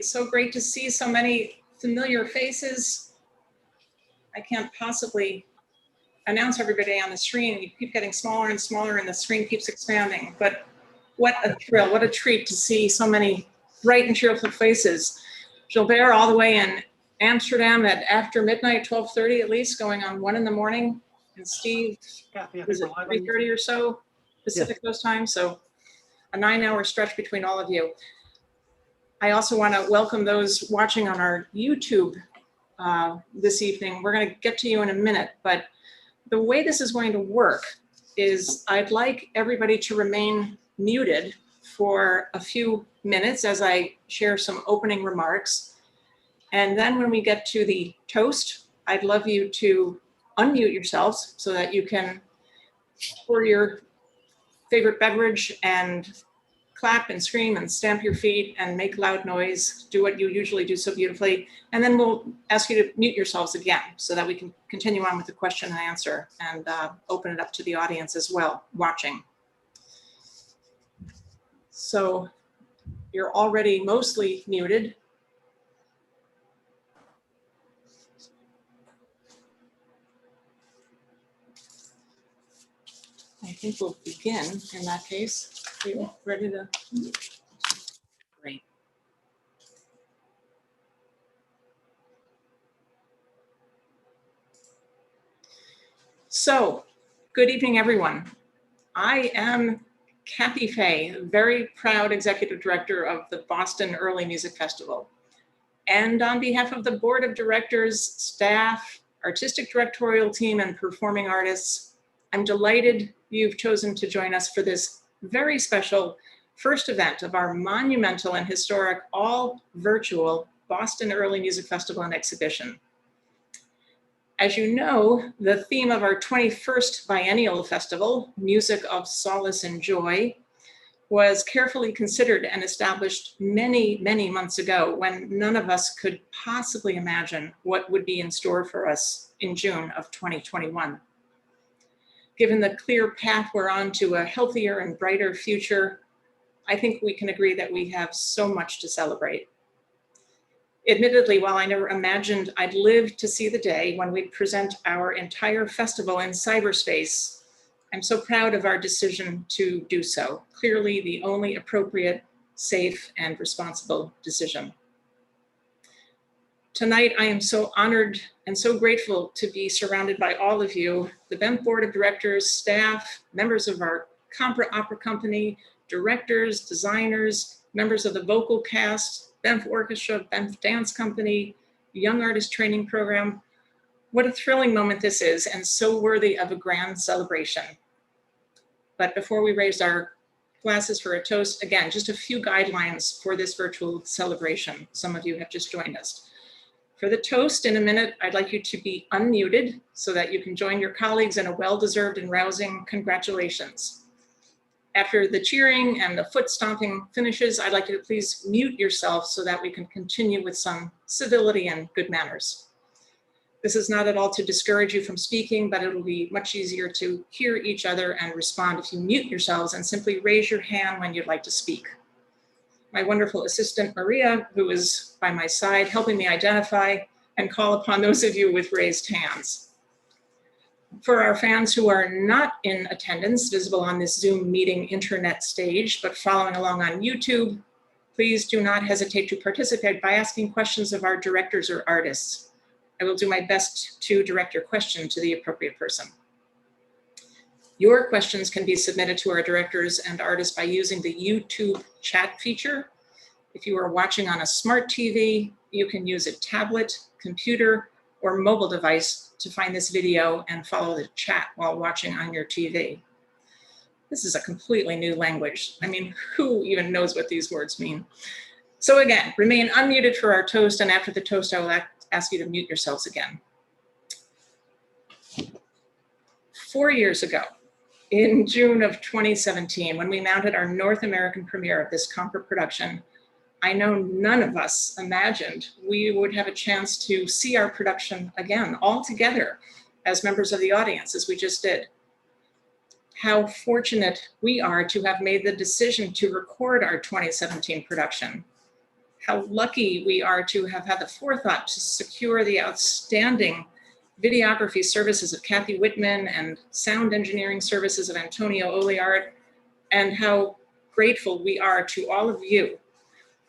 It's so great to see so many familiar faces. I can't possibly announce everybody on the screen. You keep getting smaller and smaller and the screen keeps expanding. But what a thrill, what a treat to see so many bright and cheerful faces. Gilbert all the way in Amsterdam at after midnight, 12:30 at least, going on 1 in the morning. And Steve, is it 3:30 or so Pacific Coast time? So a 9-hour stretch between all of you. I also want to welcome those watching on our YouTube this evening. We're going to get to you in a minute, but the way this is going to work is I'd like everybody to remain muted for a few minutes as I share some opening remarks. And then when we get to the toast, I'd love you to unmute yourselves so that you can pour your favorite beverage and clap and scream and stamp your feet and make loud noise, do what you usually do so beautifully. And then we'll ask you to mute yourselves again so that we can continue on with the question and answer and open it up to the audience as well, watching. So you're already mostly muted. I think we'll begin in that case. Are you ready to? Great. So, good evening, everyone. I am Kathy Fay, very proud executive director of the Boston Early Music Festival. And on behalf of the board of directors, staff, artistic directorial team, and performing artists, I'm delighted you've chosen to join us for this very special first event of our monumental and historic all virtual Boston Early Music Festival and Exhibition. As you know, the theme of our 21st biennial festival, Music of Solace and Joy, was carefully considered and established many, many months ago when none of us could possibly imagine what would be in store for us in June of 2021. Given the clear path we're on to a healthier and brighter future, I think we can agree that we have so much to celebrate. Admittedly, while I never imagined I'd live to see the day when we'd present our entire festival in cyberspace, I'm so proud of our decision to do so. Clearly the only appropriate, safe, and responsible decision. Tonight, I am so honored and so grateful to be surrounded by all of you, the BEMF Board of Directors, staff, members of our Campra Company, directors, designers, members of the vocal cast, BEMF Orchestra, BEMF Dance Company, Young Artist Training Program. What a thrilling moment this is, and so worthy of a grand celebration. But before we raise our glasses for a toast, again, just a few guidelines for this virtual celebration. Some of you have just joined us. For the toast in a minute, I'd like you to be unmuted so that you can join your colleagues in a well-deserved and rousing congratulations. After the cheering and the foot stomping finishes, I'd like you to please mute yourself so that we can continue with some civility and good manners. This is not at all to discourage you from speaking, but it'll be much easier to hear each other and respond if you mute yourselves and simply raise your hand when you'd like to speak. My wonderful assistant, Maria, who is by my side, helping me identify and call upon those of you with raised hands. For our fans who are not in attendance, visible on this Zoom meeting internet stage, but following along on YouTube, please do not hesitate to participate by asking questions of our directors or artists. I will do my best to direct your question to the appropriate person. Your questions can be submitted to our directors and artists by using the YouTube chat feature. If you are watching on a smart TV, you can use a tablet, computer, or mobile device to find this video and follow the chat while watching on your TV. This is a completely new language. I mean, who even knows what these words mean? So again, remain unmuted for our toast, and after the toast, I will ask you to mute yourselves again. 4 years ago, in June of 2017, when we mounted our North American premiere of this Campra production, I know none of us imagined we would have a chance to see our production again, all together as members of the audience, as we just did. How fortunate we are to have made the decision to record our 2017 production. how lucky we are to have had the forethought to secure the outstanding videography services of Kathy Whitman and sound engineering services of Antonio Oliard, and how grateful we are to all of you,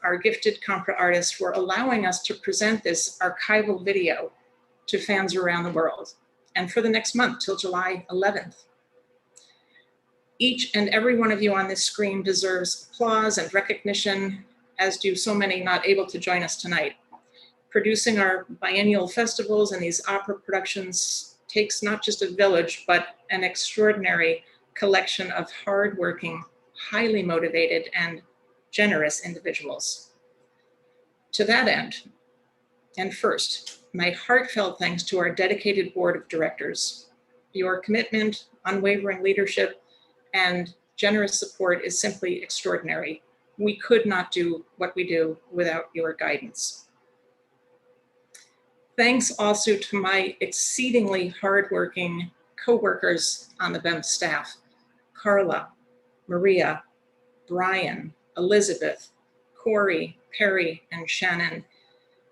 our gifted Campra artists, for allowing us to present this archival video to fans around the world, and for the next month till July 11th. Each and every one of you on this screen deserves applause and recognition, as do so many not able to join us tonight. Producing our biennial festivals and these opera productions takes not just a village, but an extraordinary collection of hardworking, highly motivated, and generous individuals. To that end, and first, my heartfelt thanks to our dedicated board of directors. Your commitment, unwavering leadership, and generous support is simply extraordinary. We could not do what we do without your guidance. Thanks also to my exceedingly hardworking co-workers on the BEMF staff, Carla, Maria, Brian, Elizabeth, Corey, Perry, and Shannon.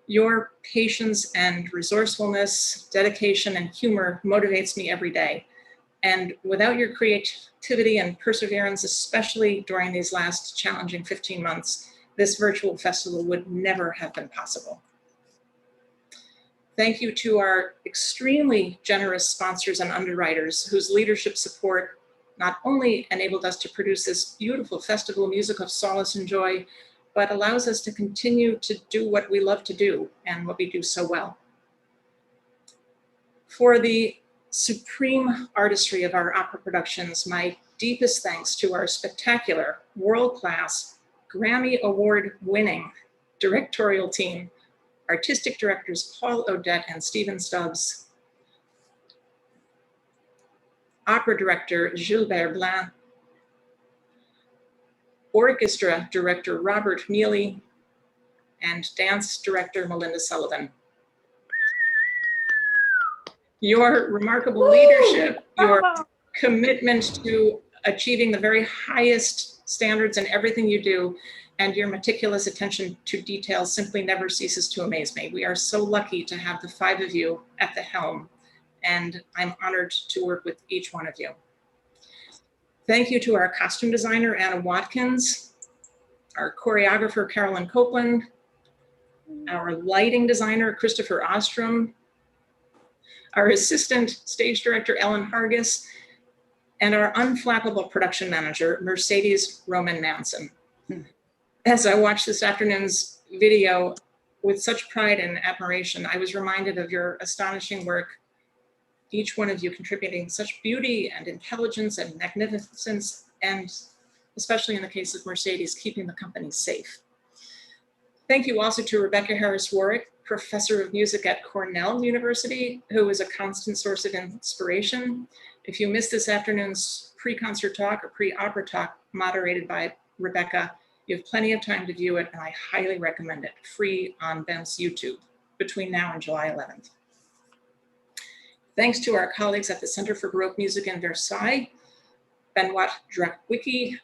Your patience and resourcefulness, dedication, and humor motivates me every day. And without your creativity and perseverance, especially during these last challenging 15 months, this virtual festival would never have been possible. Thank you to our extremely generous sponsors and underwriters whose leadership support not only enabled us to produce this beautiful festival music of solace and joy, but allows us to continue to do what we love to do and what we do so well. For the supreme artistry of our opera productions, my deepest thanks to our spectacular, world-class, Grammy Award-winning directorial team, artistic directors Paul Odette and Stephen Stubbs, opera director Gilbert Blanc, orchestra director Robert Mealy, and dance director Melinda Sullivan. Your remarkable leadership, your commitment to achieving the very highest standards in everything you do, and your meticulous attention to detail simply never ceases to amaze me. We are so lucky to have the five of you at the helm, and I'm honored to work with each one of you. Thank you to our costume designer, Anna Watkins, our choreographer, Carolyn Copeland, our lighting designer, Christopher Ostrom, our assistant stage director, Ellen Hargis, and our unflappable production manager, Mercedes Roman Manson. As I watched this afternoon's video with such pride and admiration, I was reminded of your astonishing work, each one of you contributing such beauty and intelligence and magnificence, and especially in the case of Mercedes, keeping the company safe. Thank you also to Rebecca Harris Warwick, professor of music at Cornell University, who is a constant source of inspiration. If you missed this afternoon's pre-concert talk or pre-opera talk moderated by Rebecca, you have plenty of time to view it, and I highly recommend it, free on BEMF's YouTube between now and July 11th. Thanks to our colleagues at the Center for Baroque Music in Versailles, Benoit Drakwiecki,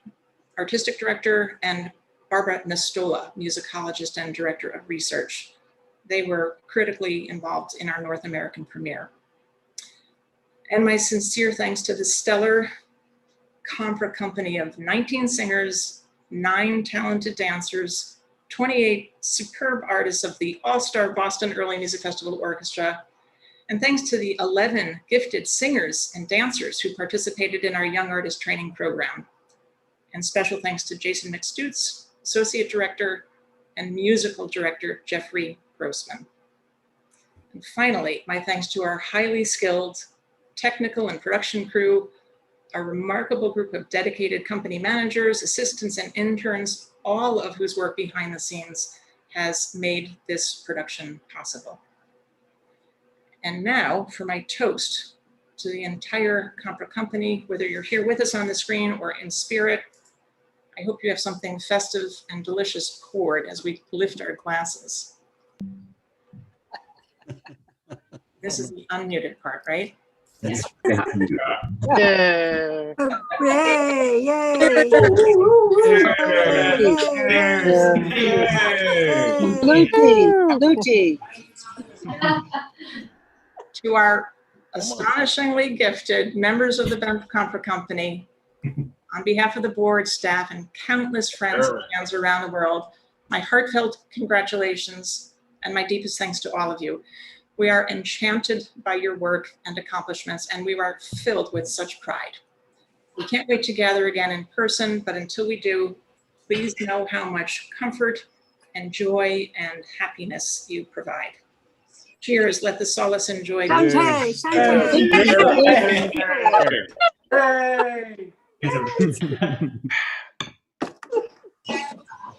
artistic director, and Barbara Nastola, musicologist and director of research. They were critically involved in our North American premiere. And my sincere thanks to the stellar Campra Company of 19 singers, 9 talented dancers, 28 superb artists of the all-star Boston Early Music Festival Orchestra, and thanks to the 11 gifted singers and dancers who participated in our Young Artist Training Program. And special thanks to Jason McStutz, Associate Director, and Musical Director Jeffrey Grossman. And finally, my thanks to our highly skilled technical and production crew, a remarkable group of dedicated company managers, assistants, and interns, all of whose work behind the scenes has made this production possible. And now for my toast to the entire Campra Company, whether you're here with us on the screen or in spirit. I hope you have something festive and delicious poured as we lift our glasses. This is the unmuted part, right? Yes. Yay! Hooray! Yay! Blue tea. To our astonishingly gifted members of the BEMF Campra Company, on behalf of the board, staff, and countless friends and fans around the world, my heartfelt congratulations and my deepest thanks to all of you. We are enchanted by your work and accomplishments, and we are filled with such pride. We can't wait to gather again in person, but until we do, please know how much comfort and joy and happiness you provide. Cheers, let the solace and joy be. Santé, santé.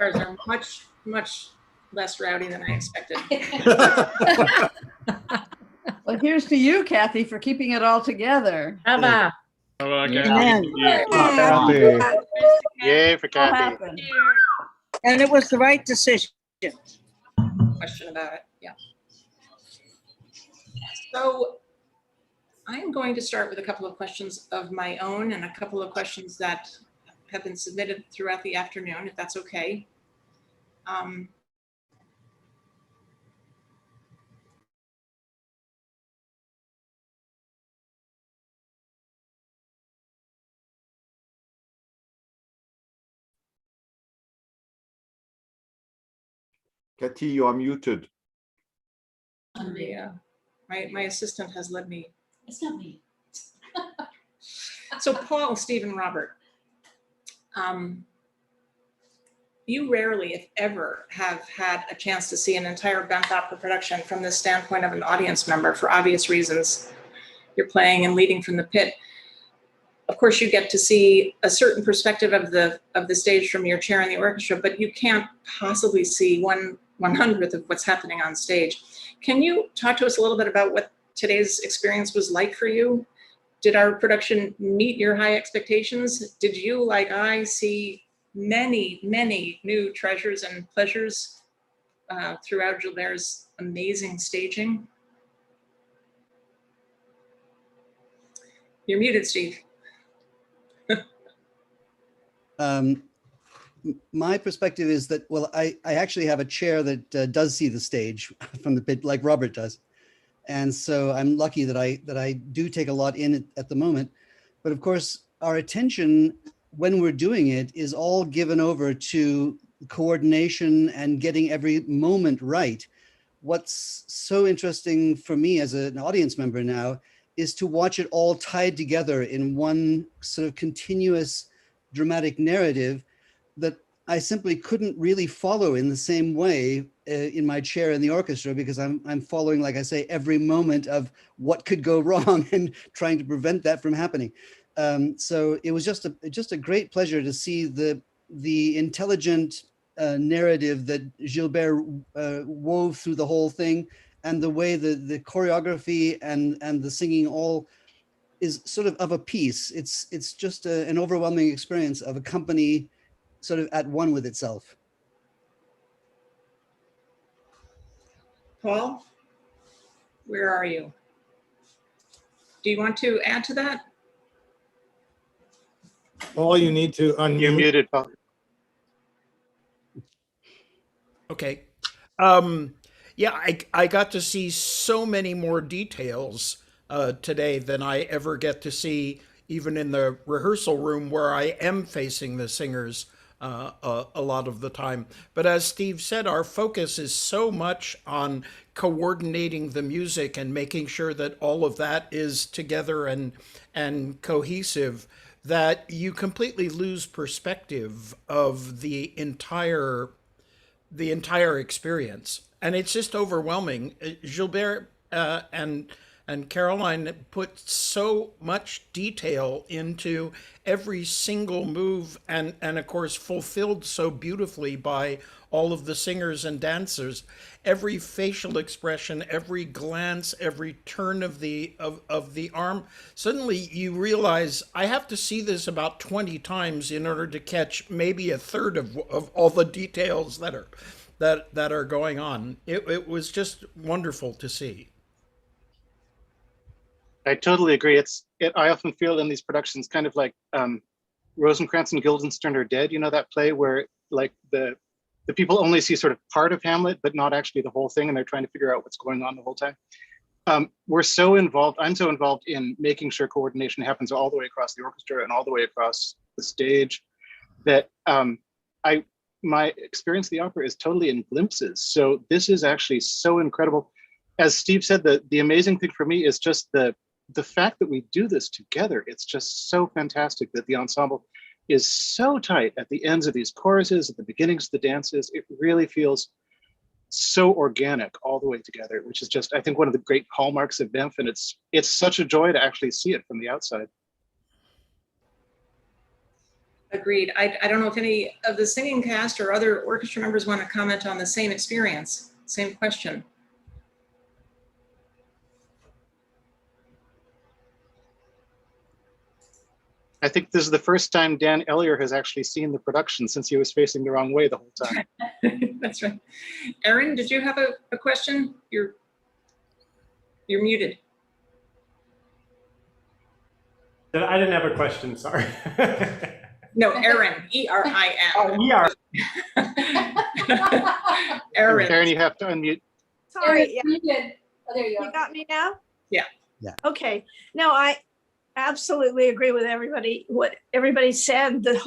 Ours are much, much less rowdy than I expected. Well, here's to you, Kathy, for keeping it all together. Baba. Amen. Yay for All Kathy. happened. And it was the right decision. Question about it, yeah. So I'm going to start with a couple of questions of my own and a couple of questions that have been submitted throughout the afternoon, if that's okay. Kathy, you are muted. Yeah, my assistant has let me. It's not me. So Paul, Stephen, Robert, you rarely, if ever, have had a chance to see an entire BEMF opera production from the standpoint of an audience member for obvious reasons. You're playing and leading from the pit. Of course, you get to see a certain perspective of the stage from your chair in the orchestra, but you can't possibly see 1/100th of what's happening on stage. Can you talk to us a little bit about what today's experience was like for you? Did our production meet your high expectations? Did you, like I, see many, many new treasures and pleasures throughout Gilbert's amazing staging? You're muted, Steve. My perspective is that, well, I actually have a chair that does see the stage from the pit like Robert does. And so I'm lucky that I do take a lot in at the moment. But of course, our attention when we're doing it is all given over to coordination and getting every moment right. What's so interesting for me as an audience member now is to watch it all tied together in one sort of continuous dramatic narrative that I simply couldn't really follow in the same way in my chair in the orchestra, because I'm following, like I say, every moment of what could go wrong and trying to prevent that from happening. So it was just a great pleasure to see the intelligent narrative that Gilbert wove through the whole thing, and the way the choreography and the singing all is sort of a piece. It's just an overwhelming experience of a company sort of at one with itself. Paul, where are you? Do you want to add to that? Paul, you need to unmute. You're muted, Paul. Okay. Yeah, I got to see so many more details today than I ever get to see even in the rehearsal room where I am facing the singers a lot of the time. But as Steve said, our focus is so much on coordinating the music and making sure that all of that is together and cohesive, that you completely lose perspective of the entire experience. And it's just overwhelming. Gilbert and Caroline put so much detail into every single move, and of course fulfilled so beautifully by all of the singers and dancers. Every facial expression, every glance, every turn of the arm. Suddenly you realize I have to see this about 20 times in order to catch maybe a third of all the details that are going on. It was just wonderful to see. I totally agree. I often feel in these productions kind of like Rosencrantz and Guildenstern are Dead. You know that play where like the people only see sort of part of Hamlet, but not actually the whole thing, and they're trying to figure out what's going on the whole time. We're so involved. I'm so involved in making sure coordination happens all the way across the orchestra and all the way across the stage that my experience of the opera is totally in glimpses. So this is actually so incredible. As Steve said, the amazing thing for me is just the fact that we do this together. It's just so fantastic that the ensemble is so tight at the ends of these choruses, at the beginnings of the dances. It really feels so organic all the way together, which is just, I think, one of the great hallmarks of BEMF, and it's such a joy to actually see it from the outside. Agreed. I don't know if any of the singing cast or other orchestra members want to comment on the same experience, same question. I think this is the first time Dan Ellier has actually seen the production since he was facing the wrong way the whole time. That's right. Erin, did you have a question? You're muted. I didn't have a question, sorry. No, Erin, E-R-I-N. Oh, we are. Erin. Erin, you have to unmute. Sorry, yeah. You did. Oh, there you go. You got me now? Yeah. Yeah. Okay. No, I absolutely agree with everybody. What everybody said, the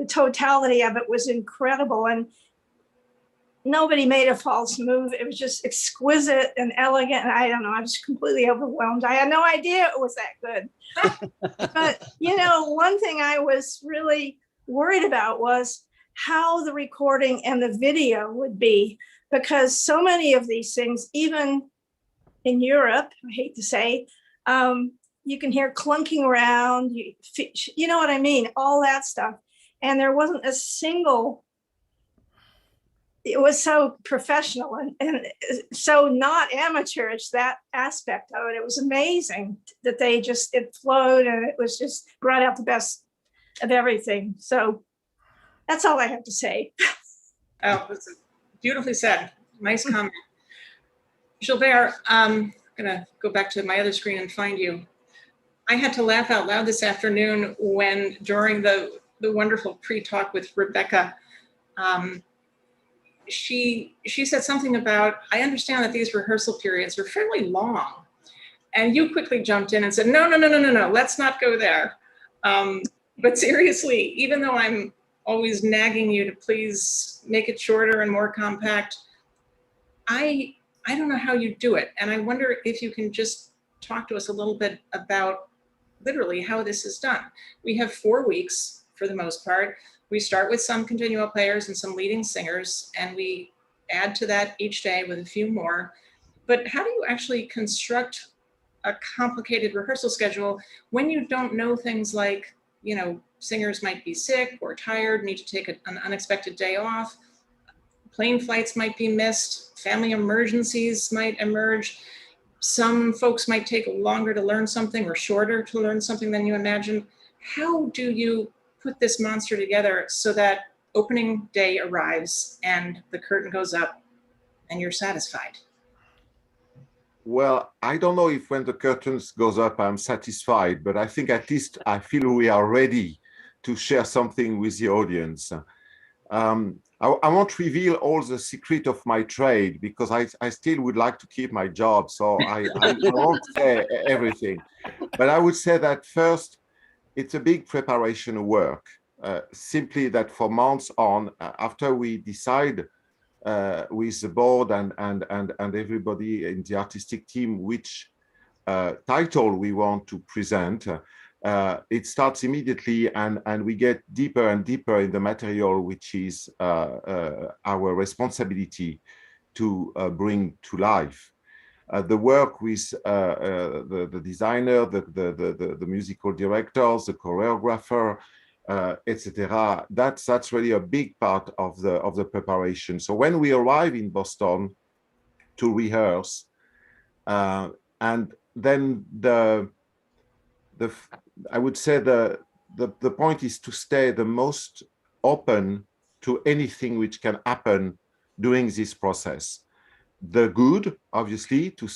totality of it was incredible. And nobody made a false move. It was just exquisite and elegant. And I don't know, I was completely overwhelmed. I had no idea it was that good. But, you know, one thing I was really worried about was how the recording and the video would be, because so many of these things, even in Europe, I hate to say, you can hear clunking around, you know what I mean? All that stuff. And there wasn't a single, it was so professional and so not amateurish, that aspect of it. It was amazing that it flowed and it was just brought out the best of everything. So that's all I have to say. Oh, that's beautifully said. Nice comment. Gilbert, I'm gonna go back to my other screen and find you. I had to laugh out loud this afternoon when during the wonderful pre-talk with Rebecca, she said something about, I understand that these rehearsal periods are fairly long. And you quickly jumped in and said, no, let's not go there. But seriously, even though I'm always nagging you to please make it shorter and more compact, I don't know how you do it. And I wonder if you can just talk to us a little bit about literally how this is done. We have 4 weeks for the most part. We start with some continuo players and some leading singers, and we add to that each day with a few more. But how do you actually construct a complicated rehearsal schedule when you don't know things like, you know, singers might be sick or tired, need to take an unexpected day off, plane flights might be missed, family emergencies might emerge. Some folks might take longer to learn something or shorter to learn something than you imagined. How do you put this monster together so that opening day arrives and the curtain goes up and you're satisfied? Well, I don't know if when the curtains goes up, I'm satisfied, but I think at least I feel we are ready to share something with the audience. I won't reveal all the secret of my trade because I still would like to keep my job, so I won't say everything. But I would say that first, it's a big preparation work. Simply that for months on, after we decide with the board and everybody in the artistic team which title we want to present, it starts immediately and we get deeper and deeper in the material, which is our responsibility to bring to life. The work with the designer, the musical directors, the choreographer, etc. That's really a big part of the preparation. So when we arrive in Boston to rehearse, and then I would say the point is to stay the most open to anything which can happen during this process. the good, obviously, to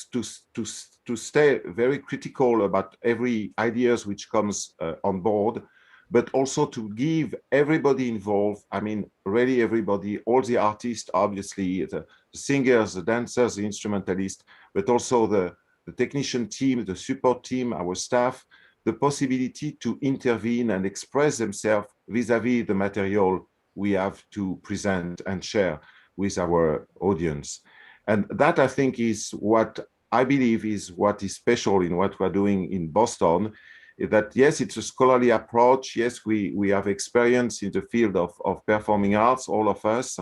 stay very critical about every ideas which comes on board, but also to give everybody involved, I mean, really everybody, all the artists, obviously, the singers, the dancers, the instrumentalists, but also the technician team, the support team, our staff, the possibility to intervene and express themselves vis-à-vis the material we have to present and share with our audience. And that, I think, is what I believe is what is special in what we're doing in Boston, is that, yes, it's a scholarly approach. Yes, we have experience in the field of performing arts, all of us,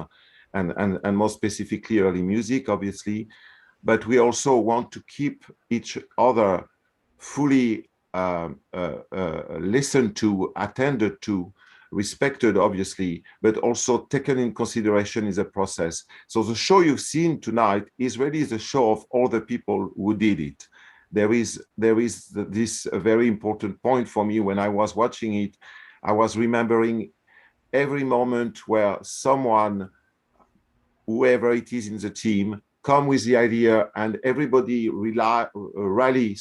and more specifically early music, obviously. But we also want to keep each other fully listened to, attended to, respected, obviously, but also taken in consideration in the process. So the show you've seen tonight is really the show of all the people who did it. There is this very important point for me when I was watching it. I was remembering every moment where someone, whoever it is in the team, come with the idea and everybody rally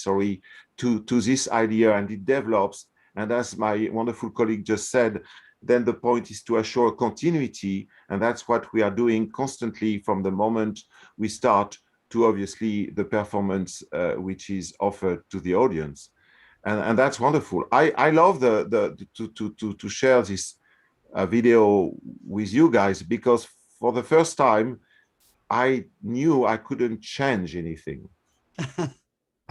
to this idea, and it develops. And as my wonderful colleague just said, then the point is to assure continuity, and that's what we are doing constantly from the moment we start to obviously the performance which is offered to the audience, and that's wonderful. I love to share this video with you guys, because for the first time I knew I couldn't change anything.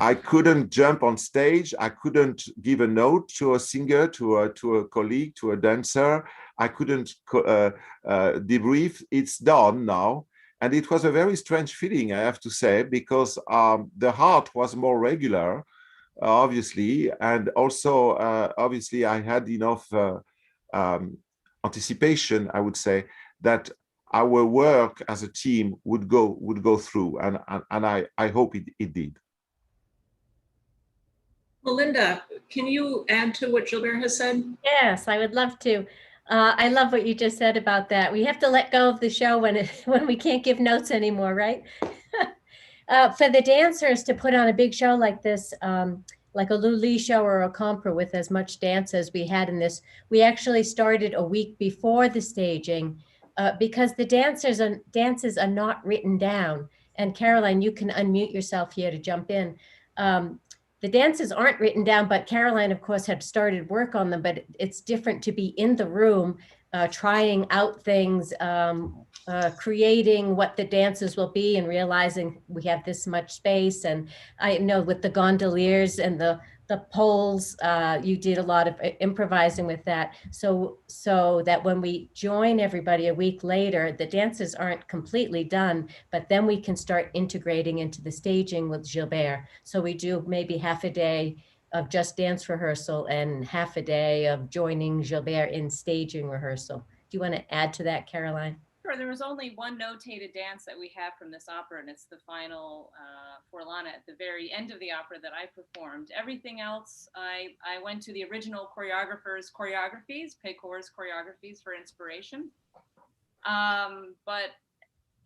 I couldn't jump on stage. I couldn't give a note to a singer, to a colleague, to a dancer. I couldn't debrief. It's done now. And it was a very strange feeling, I have to say, because the heart was more regular, obviously. And also, obviously, I had enough anticipation, I would say, that our work as a team would go through. And I hope it did. Melinda, can you add to what Gilbert has said? Yes, I would love to. I love what you just said about that. We have to let go of the show when we can't give notes anymore, right? For the dancers to put on a big show like this, like a Lully show or a Campra with as much dance as we had in this, we actually started a week before the staging because the dances are not written down. And Caroline, you can unmute yourself here to jump in. The dances aren't written down, but Caroline, of course, had started work on them, but it's different to be in the room, trying out things, creating what the dances will be and realizing we have this much space. And I know with the gondoliers and the poles, you did a lot of improvising with that. So that when we join everybody a week later, the dances aren't completely done, but then we can start integrating into the staging with Gilbert. So we do maybe half a day of just dance rehearsal and half a day of joining Gilbert in staging rehearsal. Do you want to add to that, Caroline? Sure. There was only one notated dance that we have from this opera, and it's the final Forlana at the very end of the opera that I performed. Everything else, I went to the original choreographer's choreographies, Pécor's choreographies for inspiration. But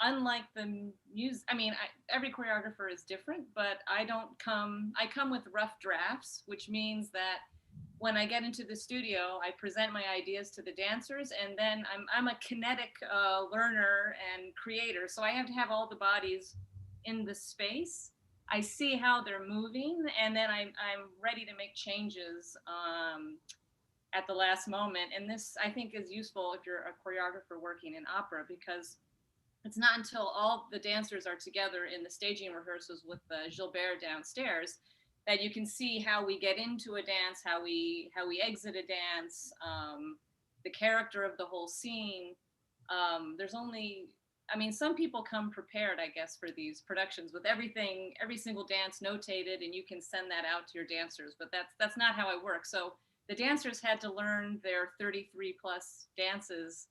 unlike the music, I mean, every choreographer is different, but I come with rough drafts, which means that when I get into the studio, I present my ideas to the dancers, and then I'm a kinetic learner and creator. So I have to have all the bodies in the space. I see how they're moving, and then I'm ready to make changes at the last moment. And this, I think, is useful if you're a choreographer working in opera, because it's not until all the dancers are together in the staging rehearsals with Gilbert downstairs that you can see how we get into a dance, how we exit a dance, the character of the whole scene. There's only, I mean, some people come prepared, I guess, for these productions with everything, every single dance notated, and you can send that out to your dancers, but that's not how I work. So the dancers had to learn their 33 plus dances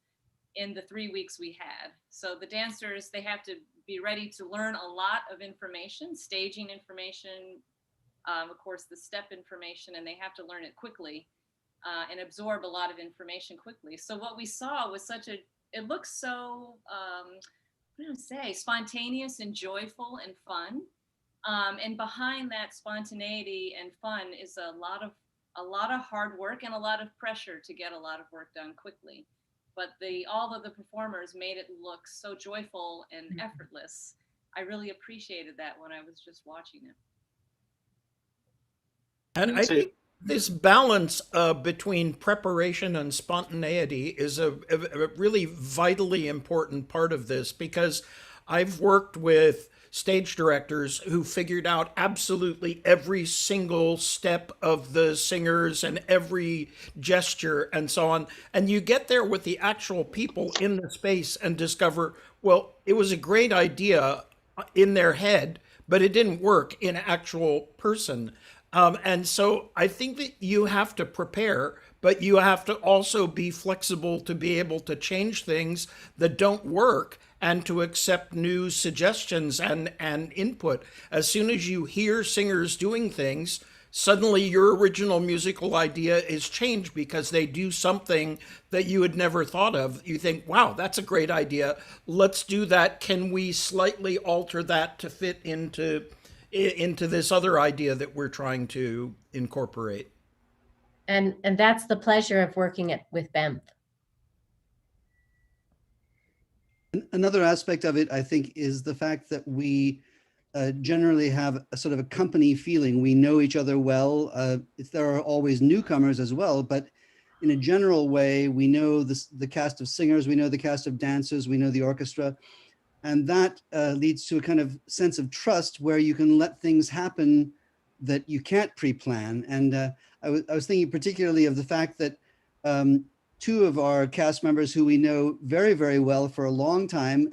in the 3 weeks we had. So the dancers, they have to be ready to learn a lot of information, staging information, of course, the step information, and they have to learn it quickly and absorb a lot of information quickly. So what we saw was it looks so what do I say, spontaneous and joyful and fun. And behind that spontaneity and fun is a lot of hard work and a lot of pressure to get a lot of work done quickly. But all of the performers made it look so joyful and effortless. I really appreciated that when I was just watching it. And I think this balance between preparation and spontaneity is a really vitally important part of this, because I've worked with stage directors who figured out absolutely every single step of the singers and every gesture and so on. And you get there with the actual people in the space and discover, well, it was a great idea in their head, but it didn't work in actual person. And so I think that you have to prepare, but you have to also be flexible to be able to change things that don't work and to accept new suggestions and input. As soon as you hear singers doing things, suddenly your original musical idea is changed because they do something that you had never thought of. You think, wow, that's a great idea. Let's do that. Can we slightly alter that to fit into this other idea that we're trying to incorporate? And that's the pleasure of working with BEMF. Another aspect of it, I think, is the fact that we generally have a sort of a company feeling. We know each other well. There are always newcomers as well, but in a general way, we know the cast of singers, we know the cast of dancers, we know the orchestra. And that leads to a kind of sense of trust where you can let things happen that you can't pre-plan. And I was thinking particularly of the fact that two of our cast members who we know very, very well for a long time,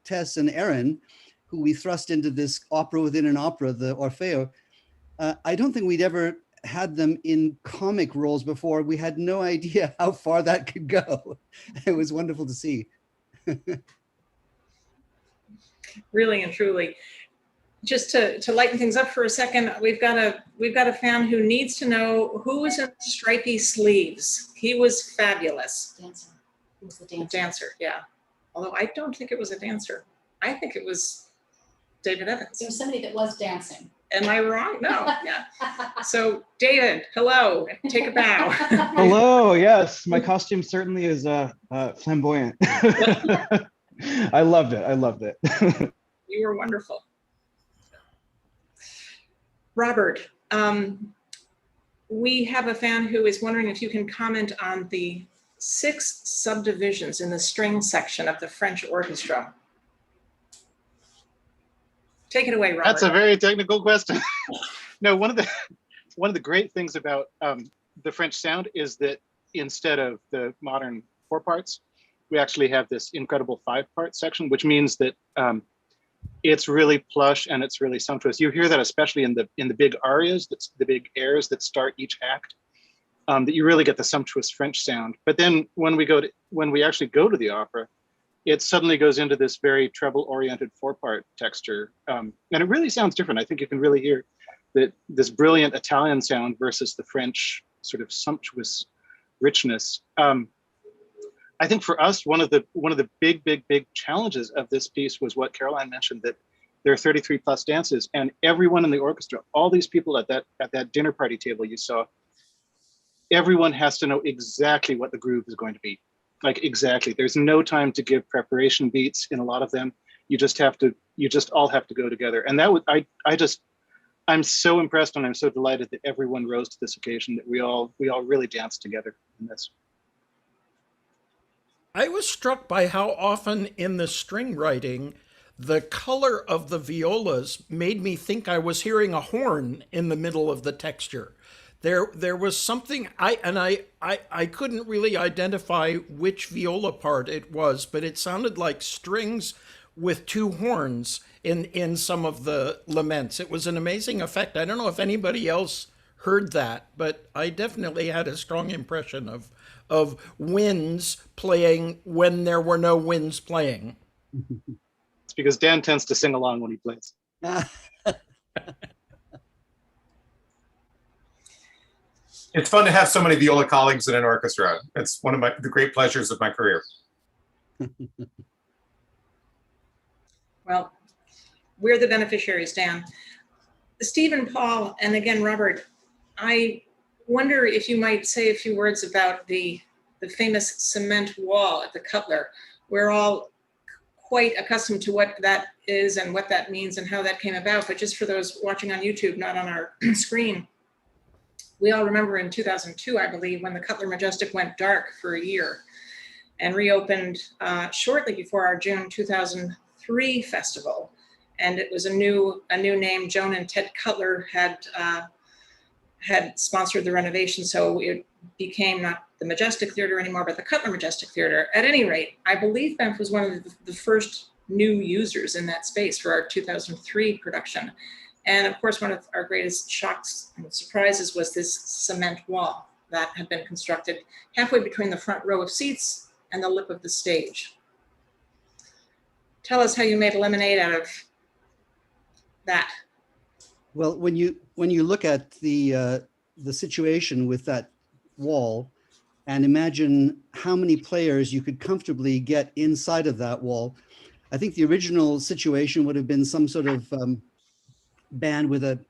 Tess and Erin, who we thrust into this opera within an opera, the Orfeo. I don't think we'd ever had them in comic roles before. We had no idea how far that could go. It was wonderful to see. Really and truly. Just to lighten things up for a second, we've got a fan who needs to know who was in stripy sleeves. He was fabulous. Dancer. He was the dancer. Dancer, yeah. Although I don't think it was a dancer. I think it was David Evans. There was somebody that was dancing. Am I wrong? No. Yeah. So David, hello. Take a bow. Hello. Yes, my costume certainly is flamboyant. I loved it. I loved it. You were wonderful. Robert, we have a fan who is wondering if you can comment on the 6 subdivisions in the string section of the French orchestra. Take it away, Robert. That's a very technical question. No, one of the great things about the French sound is that instead of the modern 4 parts, we actually have this incredible 5-part section, which means that it's really plush and it's really sumptuous. You hear that especially in the big arias, that's the big airs that start each act, that you really get the sumptuous French sound. But then when we actually go to the opera, it suddenly goes into this very treble-oriented 4-part texture, and it really sounds different. I think you can really hear that this brilliant Italian sound versus the French sort of sumptuous richness. I think for us, one of the big challenges of this piece was what Caroline mentioned, that there are 33 plus dances, and everyone in the orchestra, all these people at that dinner party table you saw, everyone has to know exactly what the groove is going to be. Like exactly. There's no time to give preparation beats in a lot of them. You just all have to go together. And that was I'm so impressed and I'm so delighted that everyone rose to this occasion, that we all really danced together in this. I was struck by how often in the string writing, the color of the violas made me think I was hearing a horn in the middle of the texture. There was something, I couldn't really identify which viola part it was, but it sounded like strings with 2 horns in some of the laments. It was an amazing effect. I don't know if anybody else heard that, but I definitely had a strong impression of winds playing when there were no winds playing. It's because Dan tends to sing along when he plays. It's fun to have so many viola colleagues in an orchestra. It's one of the great pleasures of my career. Well, we're the beneficiaries, Dan. Steve and Paul, and again, Robert, I wonder if you might say a few words about the famous cement wall at the Cutler. We're all quite accustomed to what that is and what that means and how that came about, but just for those watching on YouTube, not on our screen, we all remember in 2002, I believe, when the Cutler Majestic went dark for a year and reopened shortly before our June 2003 festival. And it was a new name. Joan and Ted Cutler had sponsored the renovation, so it became not the Majestic Theater anymore, but the Cutler Majestic Theater. At any rate, I believe BEMF was one of the first new users in that space for our 2003 production. And of course, one of our greatest shocks and surprises was this cement wall that had been constructed halfway between the front row of seats and the lip of the stage. Tell us how you made lemonade out of that. Well, when you look at the situation with that wall, and imagine how many players you could comfortably get inside of that wall, I think the original situation would have been some sort of band with an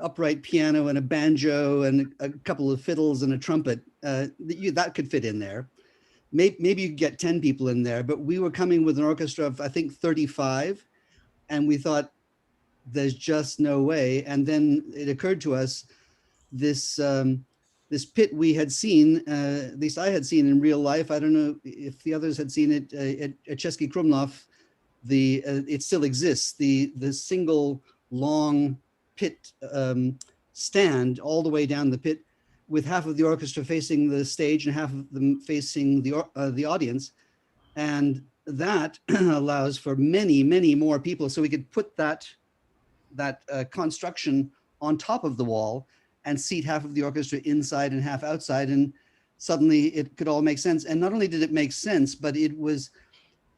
upright piano and a banjo and a couple of fiddles and a trumpet. That could fit in there. Maybe you could get 10 people in there, but we were coming with an orchestra of, I think, 35, and we thought, there's just no way. And then it occurred to us, this pit we had seen, at least I had seen in real life. I don't know if the others had seen it at Český Krumlov. It still exists. The single long pit stand all the way down the pit, with half of the orchestra facing the stage and half of them facing the audience, and that allows for many, many more people. So we could put that construction on top of the wall and seat half of the orchestra inside and half outside, and suddenly it could all make sense. And not only did it make sense, but it was,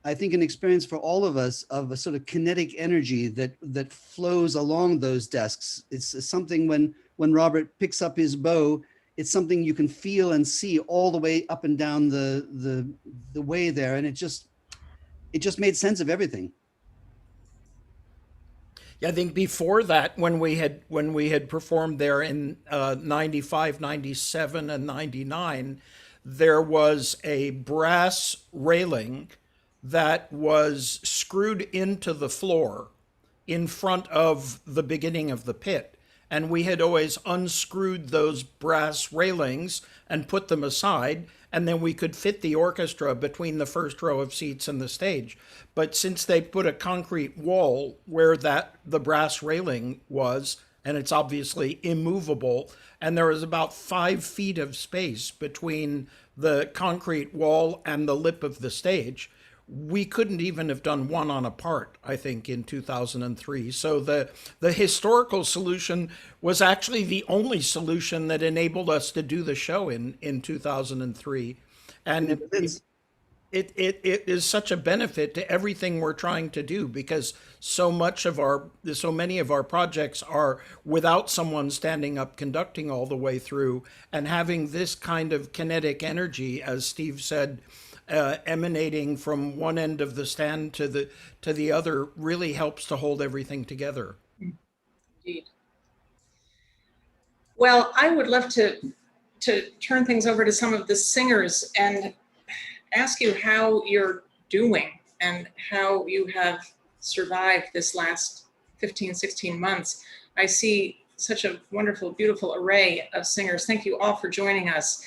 I think, an experience for all of us of a sort of kinetic energy that flows along those desks. It's something when Robert picks up his bow, it's something you can feel and see all the way up and down the way there, and it just made sense of everything. Yeah, I think before that, when we had performed there in 95, 97, and 99, there was a brass railing that was screwed into the floor in front of the beginning of the pit. And we had always unscrewed those brass railings and put them aside, and then we could fit the orchestra between the first row of seats and the stage. But since they put a concrete wall where the brass railing was, and it's obviously immovable, and there was about 5 feet of space between the concrete wall and the lip of the stage, we couldn't even have done one on a part, I think, in 2003. So the historical solution was actually the only solution that enabled us to do the show in 2003. And it is such a benefit to everything we're trying to do, because so many of our projects are without someone standing up conducting all the way through, and having this kind of kinetic energy, as Steve said, emanating from one end of the stand to the other, really helps to hold everything together. Indeed. Well, I would love to turn things over to some of the singers and ask you how you're doing and how you have survived this last 15, 16 months. I see such a wonderful, beautiful array of singers. Thank you all for joining us.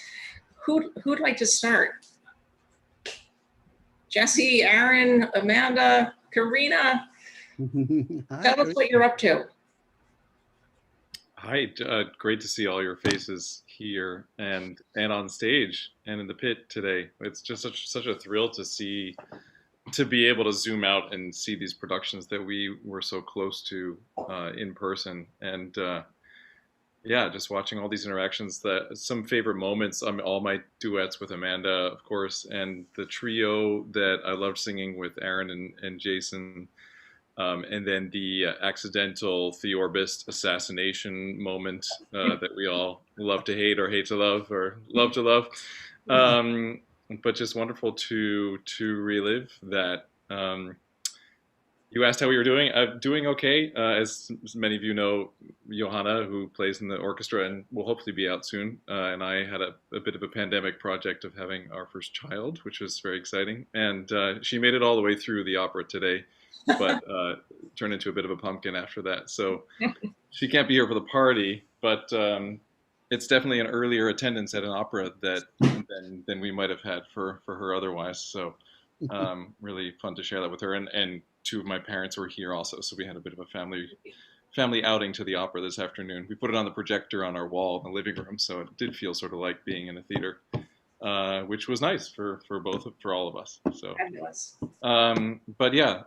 Who'd like to start? Jesse, Aaron, Amanda, Karina, tell us what you're up to. Hi, great to see all your faces here and on stage and in the pit today. It's just such a thrill to be able to zoom out and see these productions that we were so close to in person. And yeah, just watching all these interactions, some favorite moments, all my duets with Amanda, of course, and the trio that I loved singing with Aaron and Jason, and then the accidental Theorbist assassination moment that we all love to hate or hate to love or love to love. But just wonderful to relive that. You asked how we were doing. Doing okay. As many of you know, Johanna, who plays in the orchestra and will hopefully be out soon, and I had a bit of a pandemic project of having our first child, which was very exciting. And she made it all the way through the opera today, but turned into a bit of a pumpkin after that. So she can't be here for the party, but it's definitely an earlier attendance at an opera than we might have had for her otherwise. So really fun to share that with her. And two of my parents were here also, so we had a bit of a family outing to the opera this afternoon. We put it on the projector on our wall in the living room, so it did feel sort of like being in a theater, which was nice for all of us. So Fabulous. but yeah,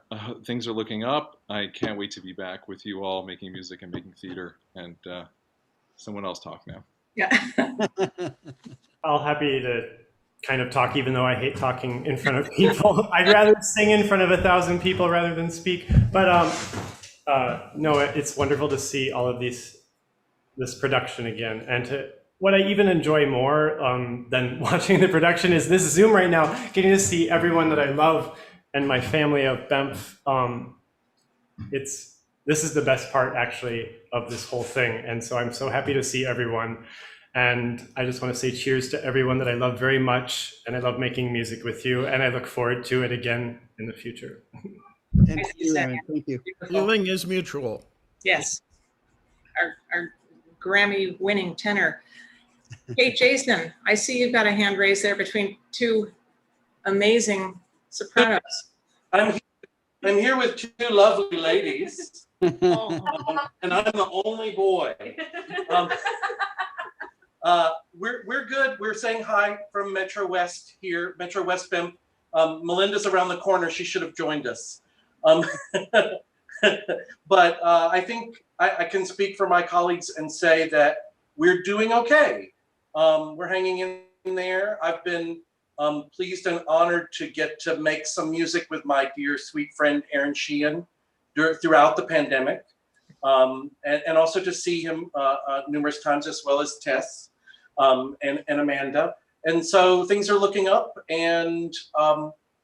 things are looking up. I can't wait to be back with you all making music and making theater. And someone else talk now. Yeah. I'll happy to kind of talk, even though I hate talking in front of people. I'd rather sing in front of 1,000 people rather than speak. But no, it's wonderful to see all of this production again. And what I even enjoy more than watching the production is this Zoom right now, getting to see everyone that I love and my family of BEMF. This is the best part actually of this whole thing. And so I'm so happy to see everyone. And I just want to say cheers to everyone that I love very much. And I love making music with you. And I look forward to it again in the future. Thank you, Aaron. Thank you. Feeling is mutual. Yes. Our Grammy winning tenor. Hey, Jason, I see you've got a hand raised there between two amazing sopranos. I'm here with two lovely ladies, and I'm the only boy. We're good. We're saying hi from Metro West here, Metro West BEMF. Melinda's around the corner. She should have joined us. But I think I can speak for my colleagues and say that we're doing okay. We're hanging in there. I've been pleased and honored to get to make some music with my dear sweet friend Aaron Sheehan throughout the pandemic, and also to see him numerous times, as well as Tess and Amanda. And so things are looking up, and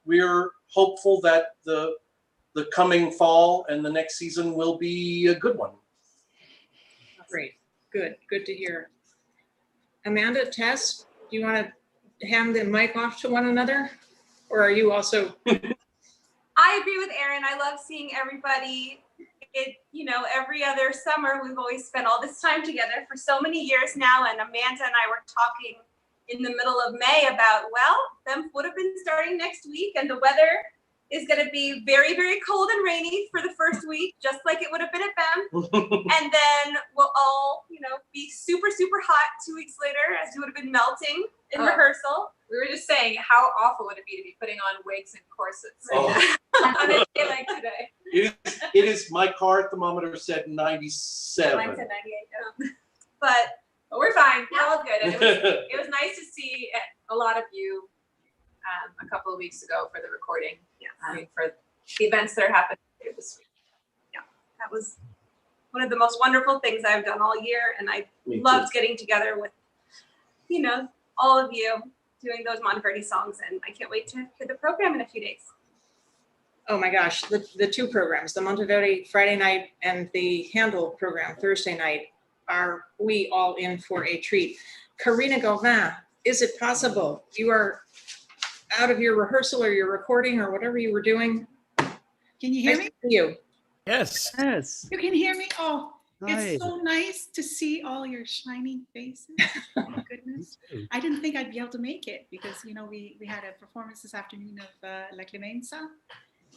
we're hopeful that the coming fall and the next season will be a good one. Great, good to hear. Amanda, Tess, do you want to hand the mic off to one another? Or are you also? I agree with Aaron. I love seeing everybody. Every other summer, we've always spent all this time together for so many years now. And Amanda and I were talking in the middle of May about, well, BEMF would have been starting next week, and the weather is going to be very, very cold and rainy for the first week, just like it would have been at BEMF. And then we'll all, be super, super hot 2 weeks later, as you would have been melting in rehearsal. We were just saying, how awful would it be to be putting on wigs and corsets on a day like today? It is. My car thermometer said 97. Mine said 98. But we're fine. We're all good. And it was nice to see a lot of you a couple of weeks ago for the recording. Yeah. For the events that are happening this week. Yeah, that was one of the most wonderful things I've done all year, and I loved getting together with, all of you doing those Monteverdi songs, and I can't wait to hear the program in a few days. Oh my gosh, the two programs, the Monteverdi Friday night and the Handel program Thursday night, are we all in for a treat. Karina Gauvin, is it possible you are out of your rehearsal or your recording or whatever you were doing? Can you hear me? You. Yes. Yes. You can hear me? Oh, Hi. it's so nice to see all your shining faces. Oh my goodness. I didn't think I'd be able to make it because, we had a performance this afternoon of La Clemenza,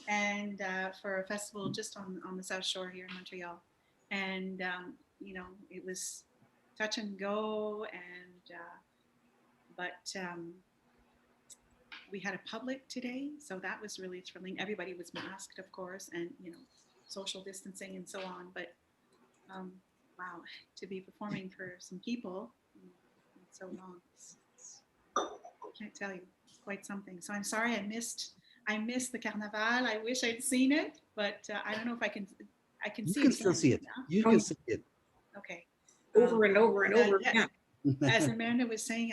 and for a festival just on the South Shore here in Montreal. And, it was touch and go, and but we had a public today, so that was really thrilling. Everybody was masked, of course, and social distancing and so on. But wow, to be performing for some people in so long, I can't tell you, it's quite something. So I'm sorry I missed the Carnaval. I wish I'd seen it, but I don't know if I can see it. You can still see it. You can see it. Okay. Over and over and over again. As Amanda was saying,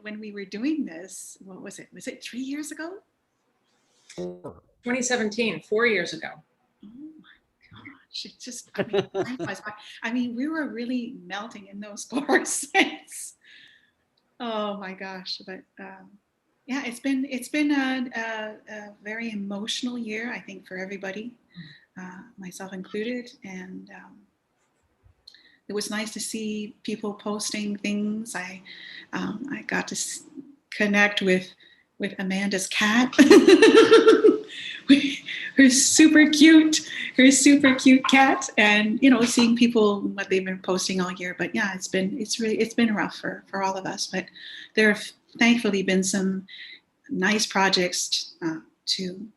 when we were doing this, what was it? Was it 3 years ago? 2017, 4 years ago. Oh She just, I mean, time flies by. I mean, we were really melting in those chorus sets. Oh my gosh! But yeah, it's been a very emotional year, I think, for everybody, myself included, and it was nice to see people posting things. I got to connect with Amanda's cat. Her super cute cat, and seeing people what they've been posting all year. But yeah, it's been rough for all of us. But there have thankfully been some nice projects to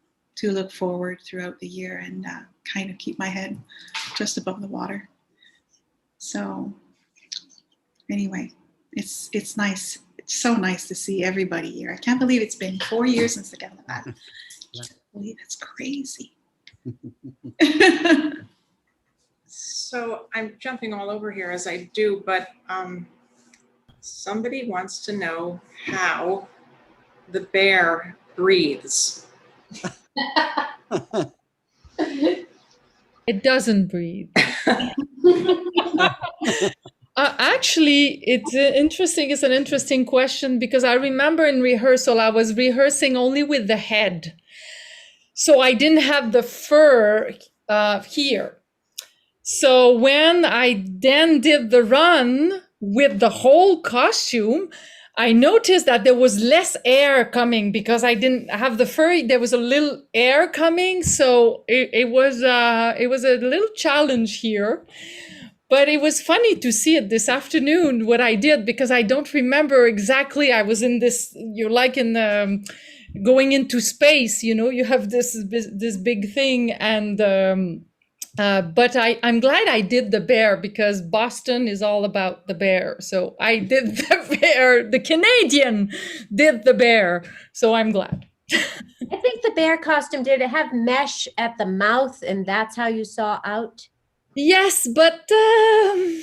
look forward throughout the year and kind of keep my head just above the water. So anyway, it's nice. It's so nice to see everybody here. I can't believe it's been 4 years since the Carnaval. I can't believe it's crazy. So I'm jumping all over here as I do, but somebody wants to know how the bear breathes. It doesn't breathe. Actually, it's interesting. It's an interesting question because I remember in rehearsal, I was rehearsing only with the head. So I didn't have the fur here. So when I then did the run with the whole costume, I noticed that there was less air coming because I didn't have the fur. There was a little air coming. So it was a little challenge here. But it was funny to see it this afternoon, what I did, because I don't remember exactly. I was in this, you're like in going into space, you have this big thing. And but I'm glad I did the bear because Boston is all about the bear. So I did the bear, the Canadian did the bear. So I'm glad. I think the bear costume, did it have mesh at the mouth and that's how you saw out? Yes, but I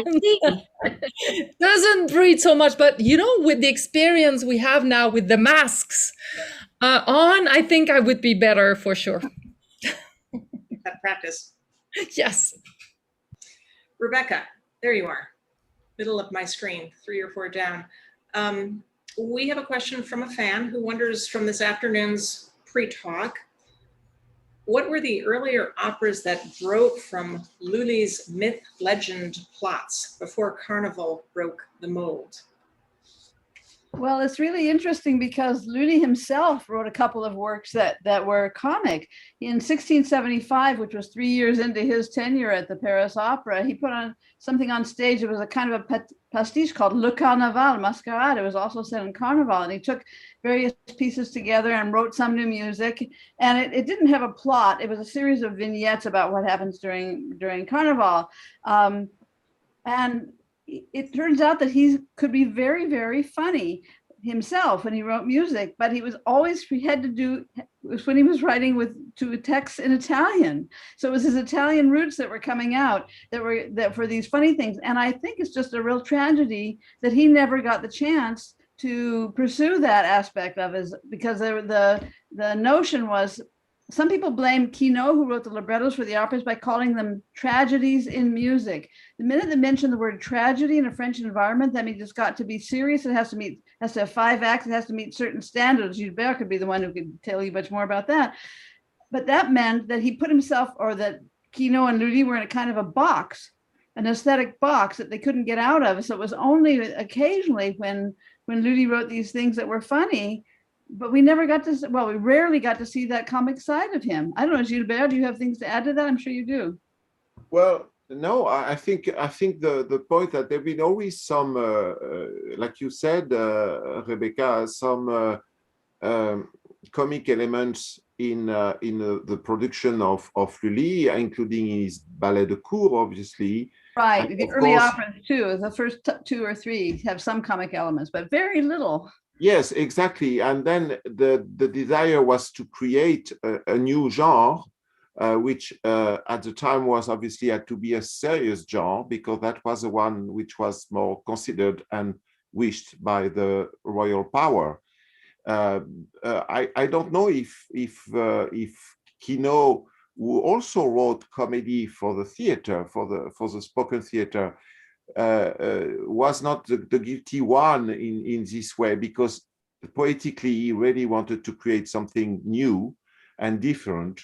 see. Doesn't breathe so much. But with the experience we have now with the masks on, I think I would be better for sure. That practice. Yes. Rebecca, there you are, middle of my screen, 3 or 4 down. We have a question from a fan who wonders from this afternoon's pre-talk, what were the earlier operas that broke from Lully's myth legend plots before Carnival broke the mold? Well, it's really interesting because Lully himself wrote a couple of works that were comic. In 1675, which was 3 years into his tenure at the Paris Opera, he put on something on stage. It was a kind of a pastiche called Le Carnaval, Masquerade. It was also set in Carnival, and he took various pieces together and wrote some new music. And it didn't have a plot. It was a series of vignettes about what happens during Carnival. And it turns out that he could be very, very funny himself when he wrote music, but he had to do when he was writing to text in Italian. So it was his Italian roots that were coming out that for these funny things. And I think it's just a real tragedy that he never got the chance to pursue that aspect of his, because the notion was, some people blame Quinault, who wrote the librettos for the operas, by calling them tragedies in music. The minute they mention the word tragedy in a French environment, that means it's got to be serious. It has to have 5 acts. It has to meet certain standards. Gilbert could be the one who could tell you much more about that. But that meant that he put himself, or that Quinault and Lully were in a kind of a box, an aesthetic box that they couldn't get out of. So it was only occasionally when Lully wrote these things that were funny. But we rarely got to see that comic side of him. I don't know, Gilbert, do you have things to add to that? I'm sure you do. Well, no, I think the point that there've been always some, like you said, Rebecca, some comic elements in the production of Lully, including his ballet de cour, obviously. Right, and the early operas too. The first 2 or 3 have some comic elements, but very little. Yes, exactly. And then the desire was to create a new genre, which at the time was obviously had to be a serious genre, because that was the one which was more considered and wished by the royal power. I don't know if Quinault who also wrote comedy for the theater, for the spoken theater, was not the guilty one in this way, because poetically he really wanted to create something new and different,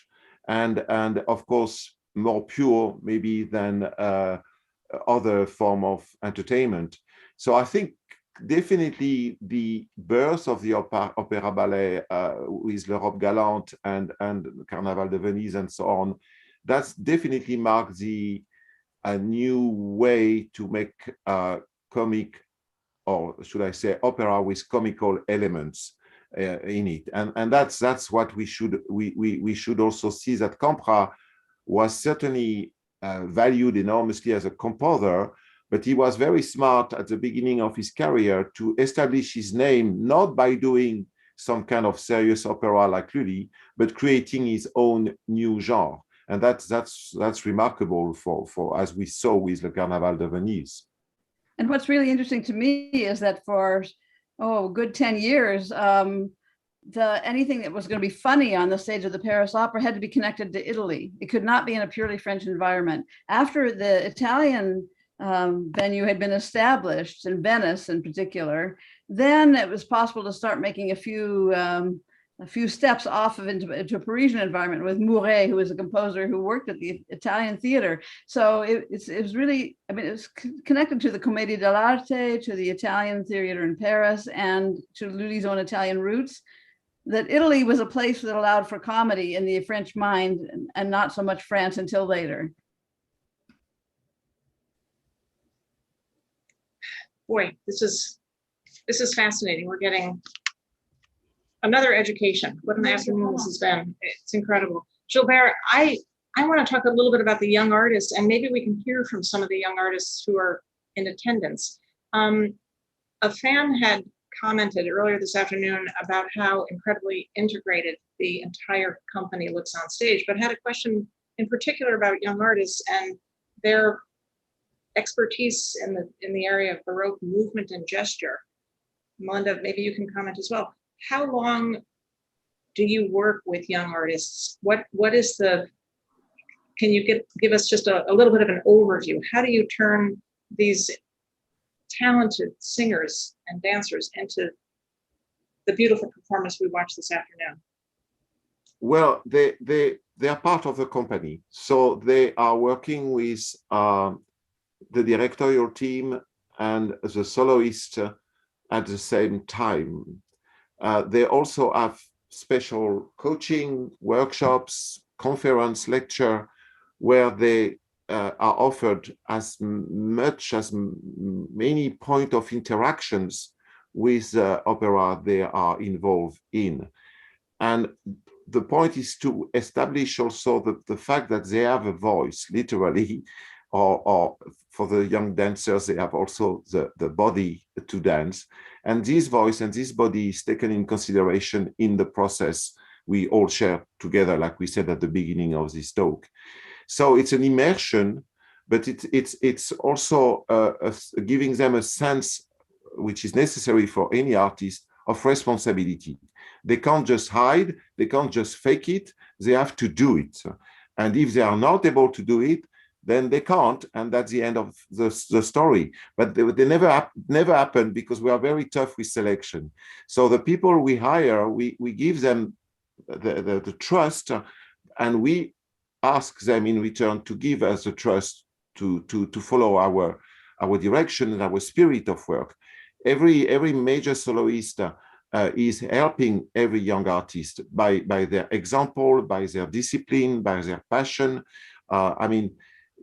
and of course more pure maybe than other form of entertainment. So I think definitely the birth of the opera ballet with l'Europe Galante and Carnaval de Venise and so on, that's definitely marked a new way to make comic, or should I say opera with comical elements in it, and that's what we should also see, that Campra was certainly valued enormously as a composer, but he was very smart at the beginning of his career to establish his name, not by doing some kind of serious opera like Lully, but creating his own new genre. And that's remarkable for as we saw with the Carnaval de Venise. And what's really interesting to me is that for a good 10 years, anything that was going to be funny on the stage of the Paris Opera had to be connected to Italy. It could not be in a purely French environment. After the Italian venue had been established, in Venice in particular, then it was possible to start making a few steps off of into a Parisian environment with Mouret, who was a composer who worked at the Italian theater. So it was really, I mean, it was connected to the Commedia dell'arte, to the Italian theater in Paris, and to Lully's own Italian roots, that Italy was a place that allowed for comedy in the French mind, and not so much France until later. Boy, this is fascinating. We're getting another education. What an afternoon this has been. It's incredible. Gilbert, I want to talk a little bit about the young artists, and maybe we can hear from some of the young artists who are in attendance. A fan had commented earlier this afternoon about how incredibly integrated the entire company looks on stage, but had a question in particular about young artists and their expertise in the area of Baroque movement and gesture. Melinda, maybe you can comment as well. How long do you work with young artists? What is can you give us just a little bit of an overview? How do you turn these talented singers and dancers into the beautiful performance we watched this afternoon? Well, they are part of the company, so they are working with the directorial team and the soloist at the same time. They also have special coaching workshops, conference, lecture, where they are offered as much as many point of interactions with the opera they are involved in. And the point is to establish also the fact that they have a voice, literally, or for the young dancers, they have also the body to dance. And this voice and this body is taken in consideration in the process we all share together, like we said at the beginning of this talk. So it's an immersion, but it's also giving them a sense, which is necessary for any artist, of responsibility. They can't just hide, they can't just fake it, they have to do it. And if they are not able to do it, then they can't, and that's the end of the story. But they never happen, because we are very tough with selection. So the people we hire, we give them the trust, and we ask them in return to give us the trust to follow our direction and our spirit of work. Every major soloist is helping every young artist by their example, by their discipline, by their passion. I mean,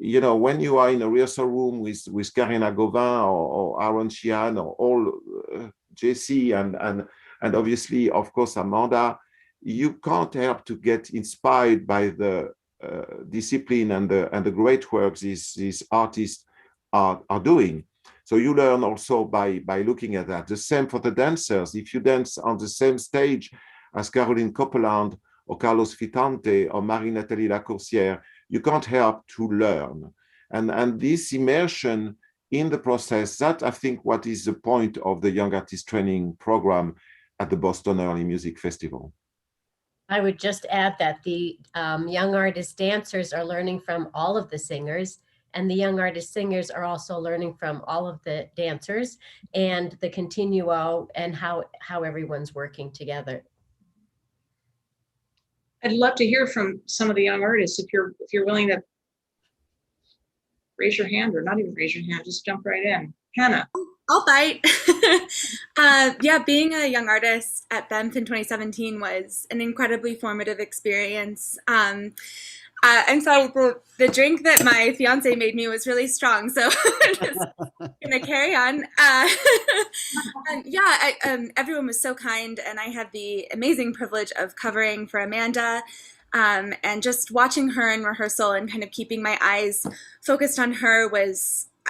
you know, when you are in a rehearsal room with Karina Gauvin or Aaron Sheehan or all JC and obviously, of course, Amanda, you can't help to get inspired by the discipline and the great work these artists are doing. So you learn also by looking at that. The same for the dancers. If you dance on the same stage as Caroline Copeland or Carlos Fitante or Marie-Nathalie Lacourcière, you can't help to learn. And this immersion in the process, that I think what is the point of the Young Artist Training Program at the Boston Early Music Festival. I would just add that the young artist dancers are learning from all of the singers, and the young artist singers are also learning from all of the dancers and the continuo and how everyone's working together. I'd love to hear from some of the young artists if you're willing to raise your hand, or not even raise your hand, just jump right in. Hannah. I'll bite. Yeah, being a young artist at BEMF in 2017 was an incredibly formative experience. I'm sorry, the drink that my fiance made me was really strong, so I'm just gonna carry on. And yeah, everyone was so kind, and I had the amazing privilege of covering for Amanda. And just watching her in rehearsal and kind of keeping my eyes focused on her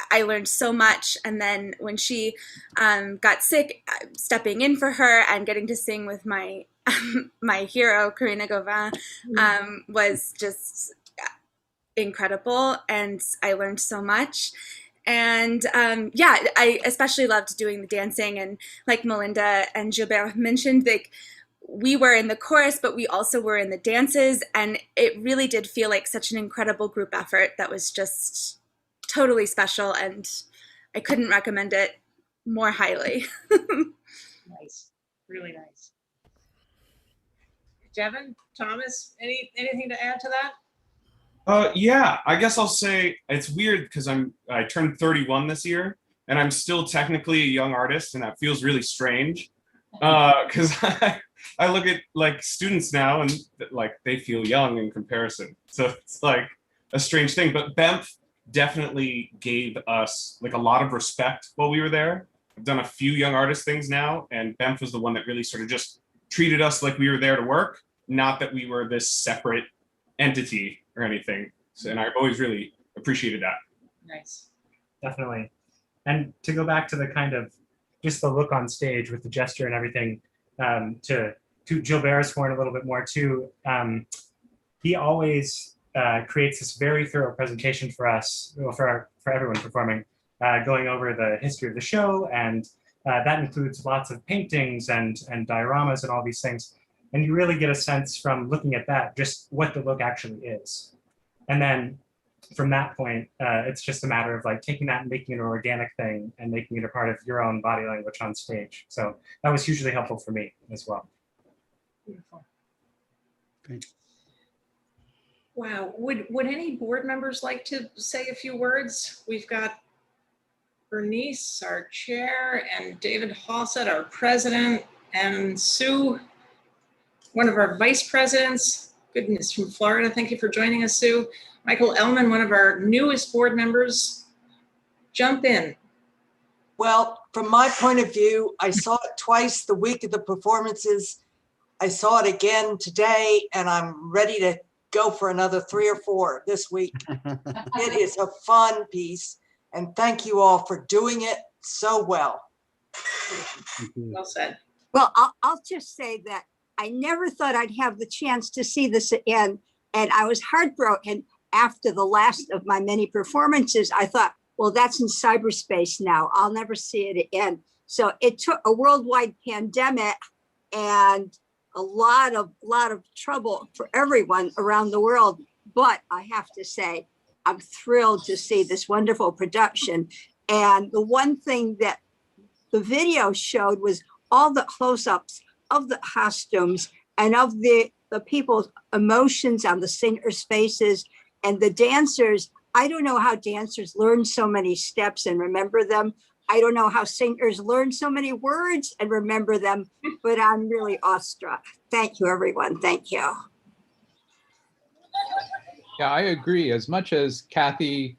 I learned so much. And then when she got sick, stepping in for her and getting to sing with my my hero, Karina Gauvin, was just incredible. And I learned so much. And yeah, I especially loved doing the dancing. And like Melinda and Gilbert mentioned, we were in the chorus, but we also were in the dances. And it really did feel like such an incredible group effort that was just totally special. And I couldn't recommend it more highly. Nice, really nice. Devin, Thomas, anything to add to that? Yeah, I guess I'll say it's weird because I turned 31 this year, and I'm still technically a young artist, and that feels really strange. Because I look at like students now, and like they feel young in comparison. So it's like a strange thing. But BEMF definitely gave us like a lot of respect while we were there. I've done a few young artist things now, and BEMF was the one that really sort of just treated us like we were there to work, not that we were this separate entity or anything. So, and I've always really appreciated that. Nice. Definitely. And to go back to the kind of just the look on stage with the gesture and everything, to Gilbert's point a little bit more too, he always creates this very thorough presentation for us, well, for everyone performing, going over the history of the show, and that includes lots of paintings and dioramas and all these things. And you really get a sense from looking at that just what the look actually is. And then from that point, it's just a matter of like taking that and making it an organic thing and making it a part of your own body language on stage. So that was hugely helpful for me as well. Beautiful. Great. Wow. Would any board members like to say a few words? We've got Bernice, our chair, and David Halsett, our president, and Sue, one of our vice presidents. Goodness, from Florida. Thank you for joining us, Sue. Michael Ellman, one of our newest board members. Jump in. Well, from my point of view, I saw it twice the week of the performances. I saw it again today, and I'm ready to go for another 3 or 4 this week. It is a fun piece, and thank you all for doing it so well. Well said. Well, I'll just say that I never thought I'd have the chance to see this again, and I was heartbroken after the last of my many performances. I thought, well, that's in cyberspace now. I'll never see it again. So it took a worldwide pandemic and a lot of trouble for everyone around the world. But I have to say, I'm thrilled to see this wonderful production. And the one thing that the video showed was all the close-ups of the costumes and of the people's emotions on the singers' faces and the dancers. I don't know how dancers learn so many steps and remember them. I don't know how singers learn so many words and remember them, but I'm really awestruck. Thank you, everyone. Thank you. Yeah, I agree. As much as Kathy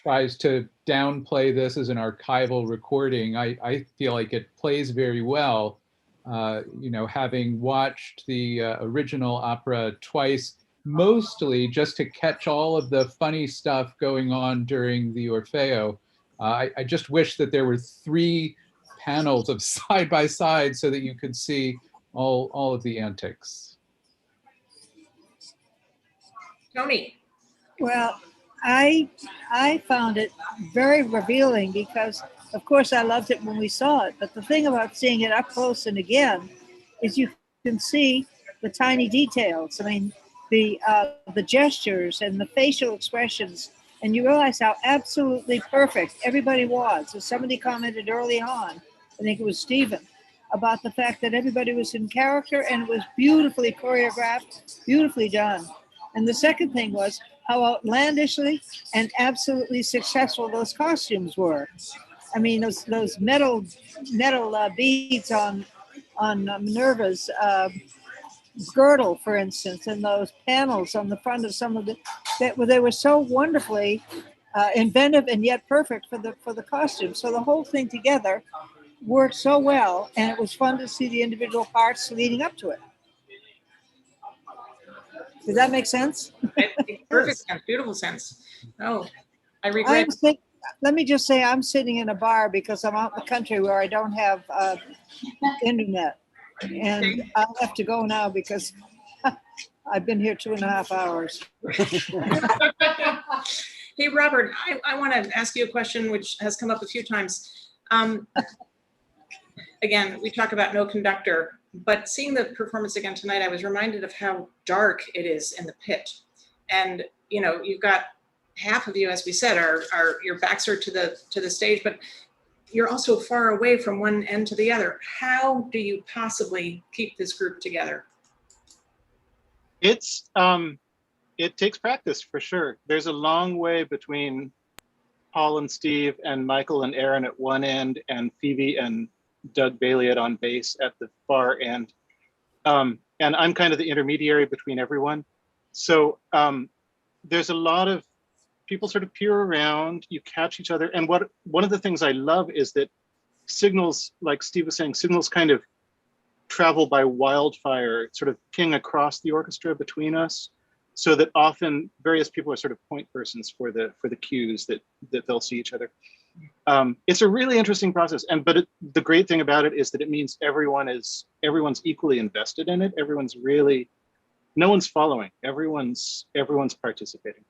tries to downplay this as an archival recording, I feel like it plays very well. You know, having watched the original opera twice, mostly just to catch all of the funny stuff going on during the Orfeo. I just wish that there were 3 panels of side by side so that you could see all of the antics. Tony. Well, I found it very revealing because, of course, I loved it when we saw it. But the thing about seeing it up close and again is you can see the tiny details. I mean, the gestures and the facial expressions, and you realize how absolutely perfect everybody was. So somebody commented early on, I think it was Stephen, about the fact that everybody was in character and it was beautifully choreographed, beautifully done. And the second thing was how outlandishly and absolutely successful those costumes were. I mean, those metal beads on Minerva's girdle, for instance, and those panels on the front of some of they were so wonderfully inventive and yet perfect for the costume. So the whole thing together worked so well, and it was fun to see the individual parts leading up to it. Does that make sense? Perfect sense, beautiful sense. Oh, I regret. Let me just say, I'm sitting in a bar because I'm out in the country where I don't have internet, and I'll have to go now because I've been here 2.5 hours. Hey, Robert, I want to ask you a question which has come up a few times. Again, we talk about no conductor, but seeing the performance again tonight, I was reminded of how dark it is in the pit. And, you know, you've got half of you, as we said, are your backs are to the stage, but you're also far away from one end to the other. How do you possibly keep this group together? It's it takes practice for sure. There's a long way between Paul and Steve and Michael and Aaron at one end and Phoebe and Doug Bailey on bass at the far end. And I'm kind of the intermediary between everyone. So there's a lot of people sort of peer around, you catch each other. And one of the things I love is that signals, like Steve was saying, signals kind of travel by wildfire, sort of ping across the orchestra between us, so that often various people are sort of point persons for the cues that they'll see each other. It's a really interesting process, but the great thing about it is that it means everyone's equally invested in it. Everyone's really, no one's following. Everyone's participating.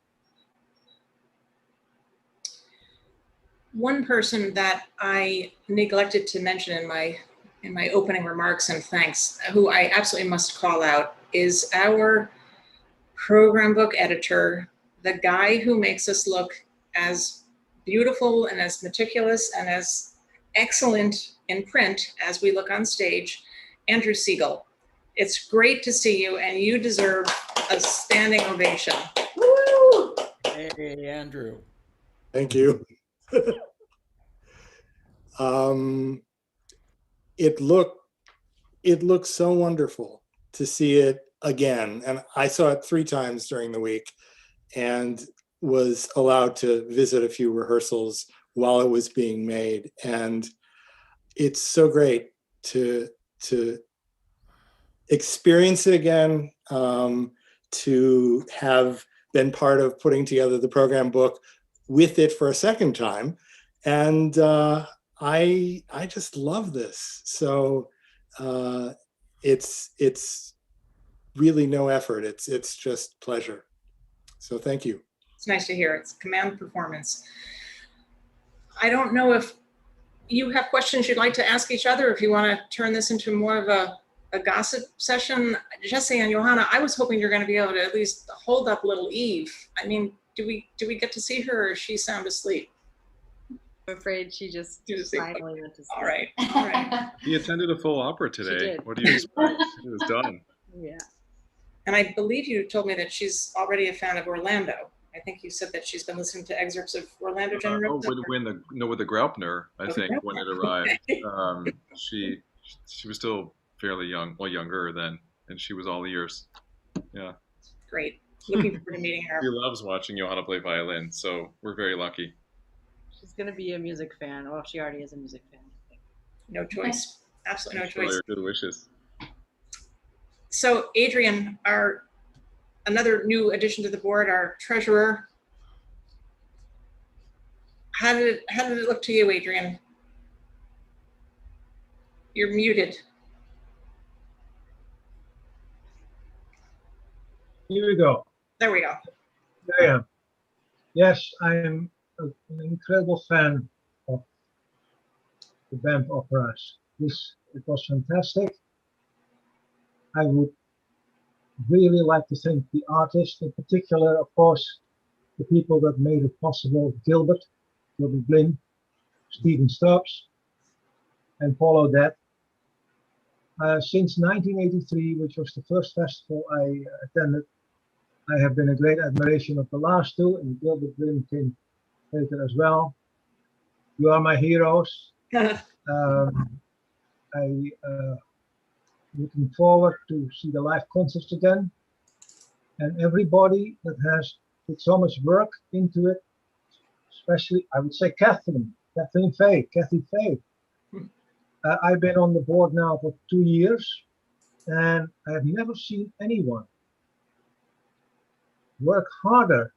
One person that I neglected to mention in my opening remarks and thanks, who I absolutely must call out, is our program book editor, the guy who makes us look as beautiful and as meticulous and as excellent in print as we look on stage, Andrew Siegel. It's great to see you, and you deserve a standing ovation. Woo! Hey, Andrew. Thank you. It looked so wonderful to see it again, and I saw it 3 times during the week and was allowed to visit a few rehearsals while it was being made, and it's so great to experience it again, to have been part of putting together the program book with it for a second time, and I just love this. So it's really no effort. It's just pleasure. So thank you. It's nice to hear. It's command performance. I don't know if you have questions you'd like to ask each other, if you want to turn this into more of a gossip session. Jesse and Johanna, I was hoping you're going to be able to at least hold up little Eve. I mean, do we get to see her, or is she sound asleep? I'm afraid she just finally went to sleep. All right. All right. He attended a full opera today. did. What do you expect? It was done. Yeah. And I believe you told me that she's already a fan of Orlando. I think you said that she's been listening to excerpts of Orlando General. With the Graupner, I think, when it arrived. She was still fairly young, well, younger then, and she was all ears. Yeah. Great. Looking forward to meeting her. She loves watching Johanna play violin, so we're very lucky. She's going to be a music fan. Well, she already is a music fan. No choice. Absolutely no choice. Good wishes. So Adrian, another new addition to the board, our treasurer. How did it look to you, Adrian? You're muted. Here we go. There we go. There I am. Yes, I am an incredible fan of the BEMF operas. It was fantastic. I would really like to thank the artists, in particular, of course, the people that made it possible, Gilbert Blin, Stephen Stubbs, and Paul Odette. Since 1983, which was the first festival I attended, I have been a great admiration of the last two, and Gilbert Blin came later as well. You are my heroes. Looking forward to see the live concerts again, and everybody that has put so much work into it, especially I would say Kathleen Fay. I've been on the board now for 2 years, and I have never seen anyone work harder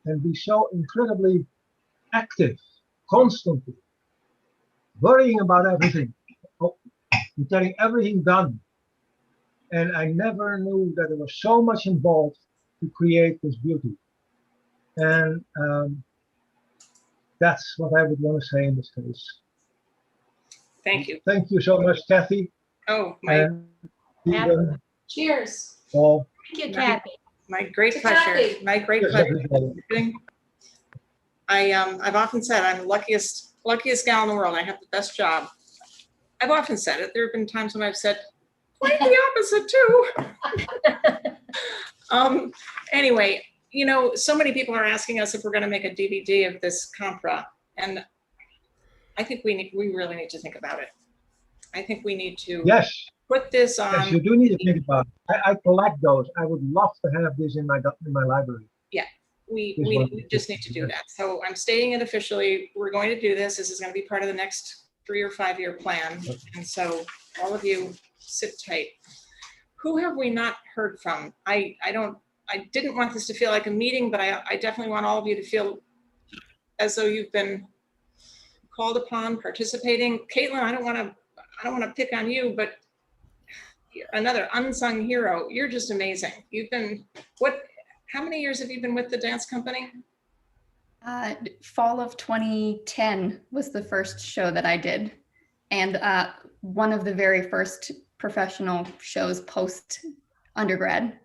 and be so incredibly active, constantly, worrying about everything, and getting everything done. And I never knew that there was so much involved to create this beauty. And that's what I would want to say in this case. Thank you. Thank you so much, Kathy. Oh, my. Cheers. Paul. Thank you, Kathy. My great To pleasure. Kathy. My great Yes, pleasure. everybody. I've often said I'm the luckiest gal in the world. I have the best job. I've often said it. There have been times when I've said quite the opposite too. Anyway, you know, so many people are asking us if we're going to make a DVD of this Campra, and I think we really need to think about it. I think we need to put this on. Yes, you do need to think about it. I collect those. I would love to have this in my library. Yeah, we just need to do that. So I'm stating it officially. We're going to do this. This is going to be part of the next 3 or 5 year plan. And so all of you sit tight. Who have we not heard from? I didn't want this to feel like a meeting, but I definitely want all of you to feel as though you've been called upon, participating. Caitlin, I don't want to pick on you, but another unsung hero. You're just amazing. You've been, how many years have you been with the dance company? Fall of 2010 was the first show that I did, and one of the very first professional shows post undergrad.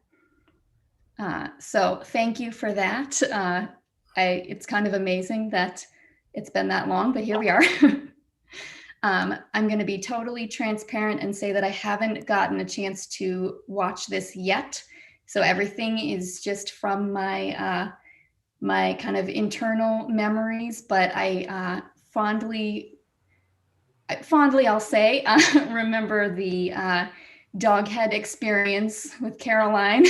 So thank you for that. It's kind of amazing that it's been that long, but here we are. I'm going to be totally transparent and say that I haven't gotten a chance to watch this yet. So everything is just from my my kind of internal memories, but I fondly I'll say remember the doghead experience with Caroline.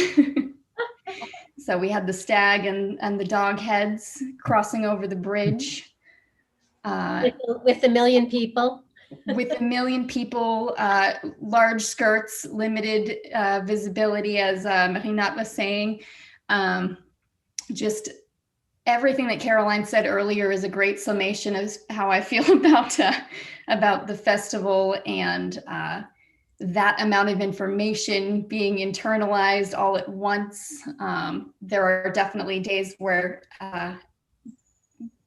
So we had the stag and the dog heads crossing over the bridge. With a million people. With a million people, large skirts, limited visibility, as Marinat was saying. Just everything that Caroline said earlier is a great summation of how I feel about the festival, and that amount of information being internalized all at once. There are definitely days where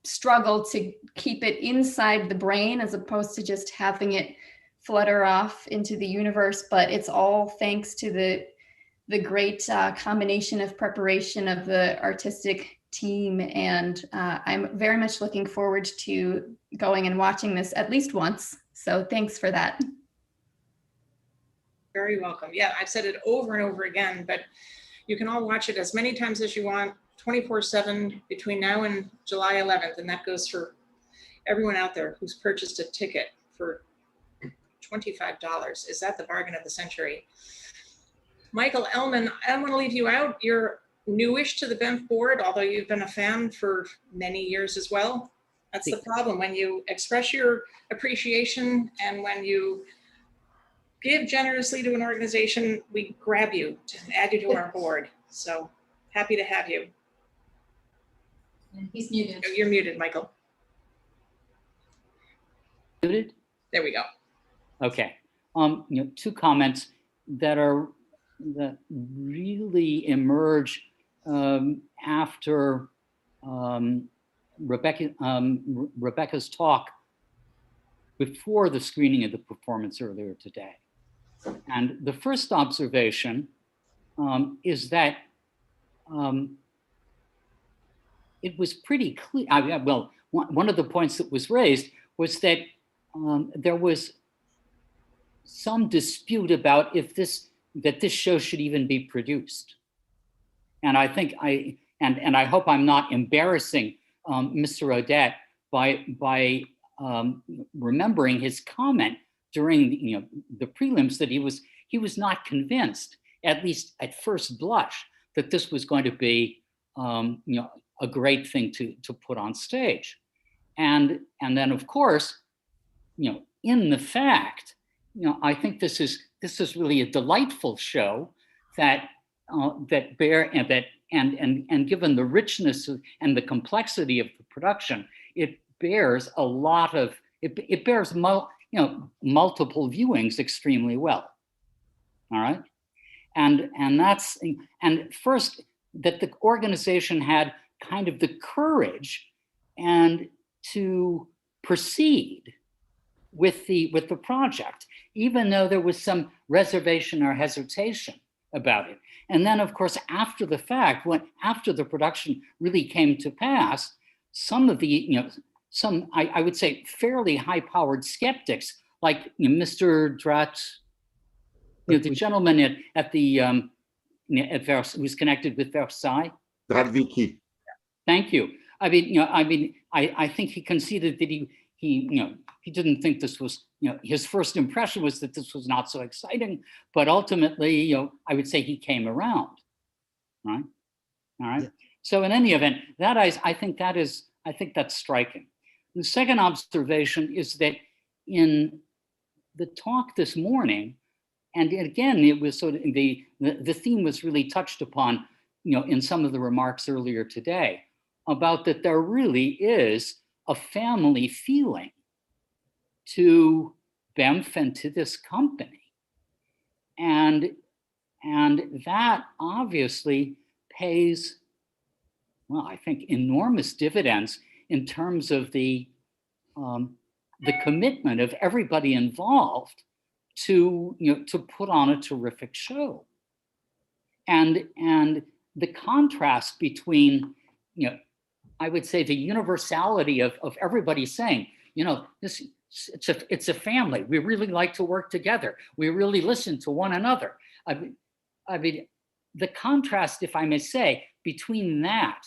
struggle to keep it inside the brain as opposed to just having it flutter off into the universe, but it's all thanks to the great combination of preparation of the artistic team, and I'm very much looking forward to going and watching this at least once. So thanks for that. Very welcome. Yeah, I've said it over and over again, but you can all watch it as many times as you want, 24/7 between now and July 11th. And that goes for everyone out there who's purchased a ticket for $25. Is that the bargain of the century? Michael Ellman, I don't want to leave you out. You're newish to the BEMF board, although you've been a fan for many years as well. That's the problem. When you express your appreciation and when you give generously to an organization, we grab you to add you to our board. So happy to have you. He's muted. Oh, you're muted, Michael. Muted? There we go. Okay. Two comments that really emerge after Rebecca's talk before the screening of the performance earlier today. And the first observation is that it was pretty clear. Well, one of the points that was raised was that there was some dispute about if this show should even be produced. And I think I hope I'm not embarrassing Mr. Odette by remembering his comment during the prelims that he was not convinced, at least at first blush, that this was going to be a great thing to put on stage. And then of course, in the fact, I think this is really a delightful show that and given the richness and the complexity of the production, it bears a lot of it bears multiple viewings extremely well. All right, and first that the organization had kind of the courage and to proceed with the project, even though there was some reservation or hesitation about it. And then of course, after the fact, after the production really came to pass, some of the, I would say fairly high-powered skeptics, like Mr. Drat, the gentleman at the, who's connected with Versailles. Dratvicky. Thank you. I think he conceded that he didn't think this was, his first impression was that this was not so exciting, but ultimately, I would say he came around, right? All right. Yeah. So in any event, I think that's striking. The second observation is that in the talk this morning, and again, it was sort of the theme was really touched upon, in some of the remarks earlier today, about that there really is a family feeling to BEMF and to this company. And that obviously pays, well, I think enormous dividends in terms of the commitment of everybody involved to put on a terrific show. And the contrast between, I would say the universality of everybody saying, it's a family. We really like to work together. We really listen to one another. I mean, the contrast, if I may say, between that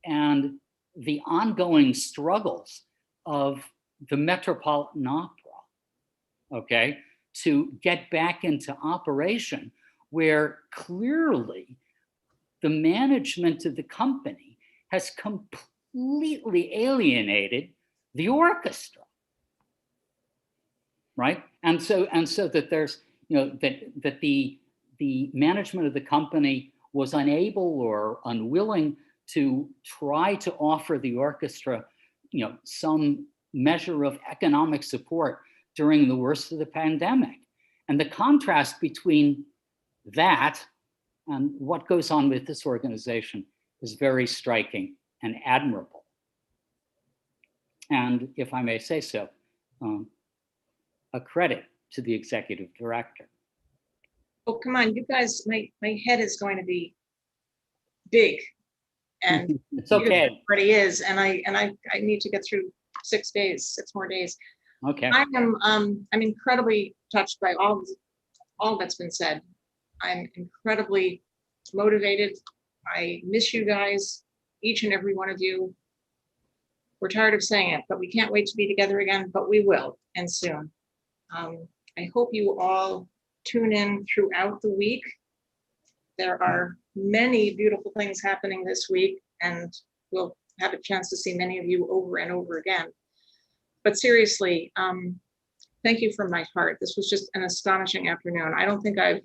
and the ongoing struggles of the Metropolitan Opera, okay, to get back into operation, where clearly the management of the company has completely alienated the orchestra, right? And so that there's, that the management of the company was unable or unwilling to try to offer the orchestra, some measure of economic support during the worst of the pandemic. And the contrast between that and what goes on with this organization is very striking and admirable. And if I may say so, a credit to the executive director. Oh, come on, you guys, my head is going to be big. And it's okay. It already is. And I need to get through 6 more days. Okay. I'm incredibly touched by all that's been said. I'm incredibly motivated. I miss you guys, each and every one of you. We're tired of saying it, but we can't wait to be together again, but we will, and soon. I hope you all tune in throughout the week. There are many beautiful things happening this week, and we'll have a chance to see many of you over and over again. But seriously, thank you from my heart. This was just an astonishing afternoon. I don't think I've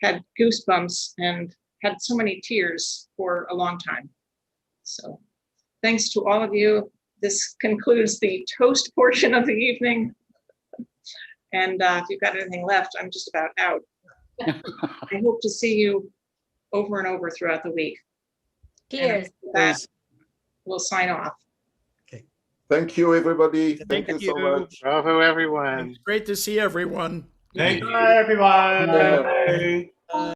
had goosebumps and had so many tears for a long time. So thanks to all of you. This concludes the toast portion of the evening. And if you've got anything left, I'm just about out. I hope to see you over and over throughout the week. Cheers. We'll sign off. Thank you, everybody. Thank you so you. much. Bravo, everyone. It's great to see everyone. Thank you. Bye, everyone. Bye.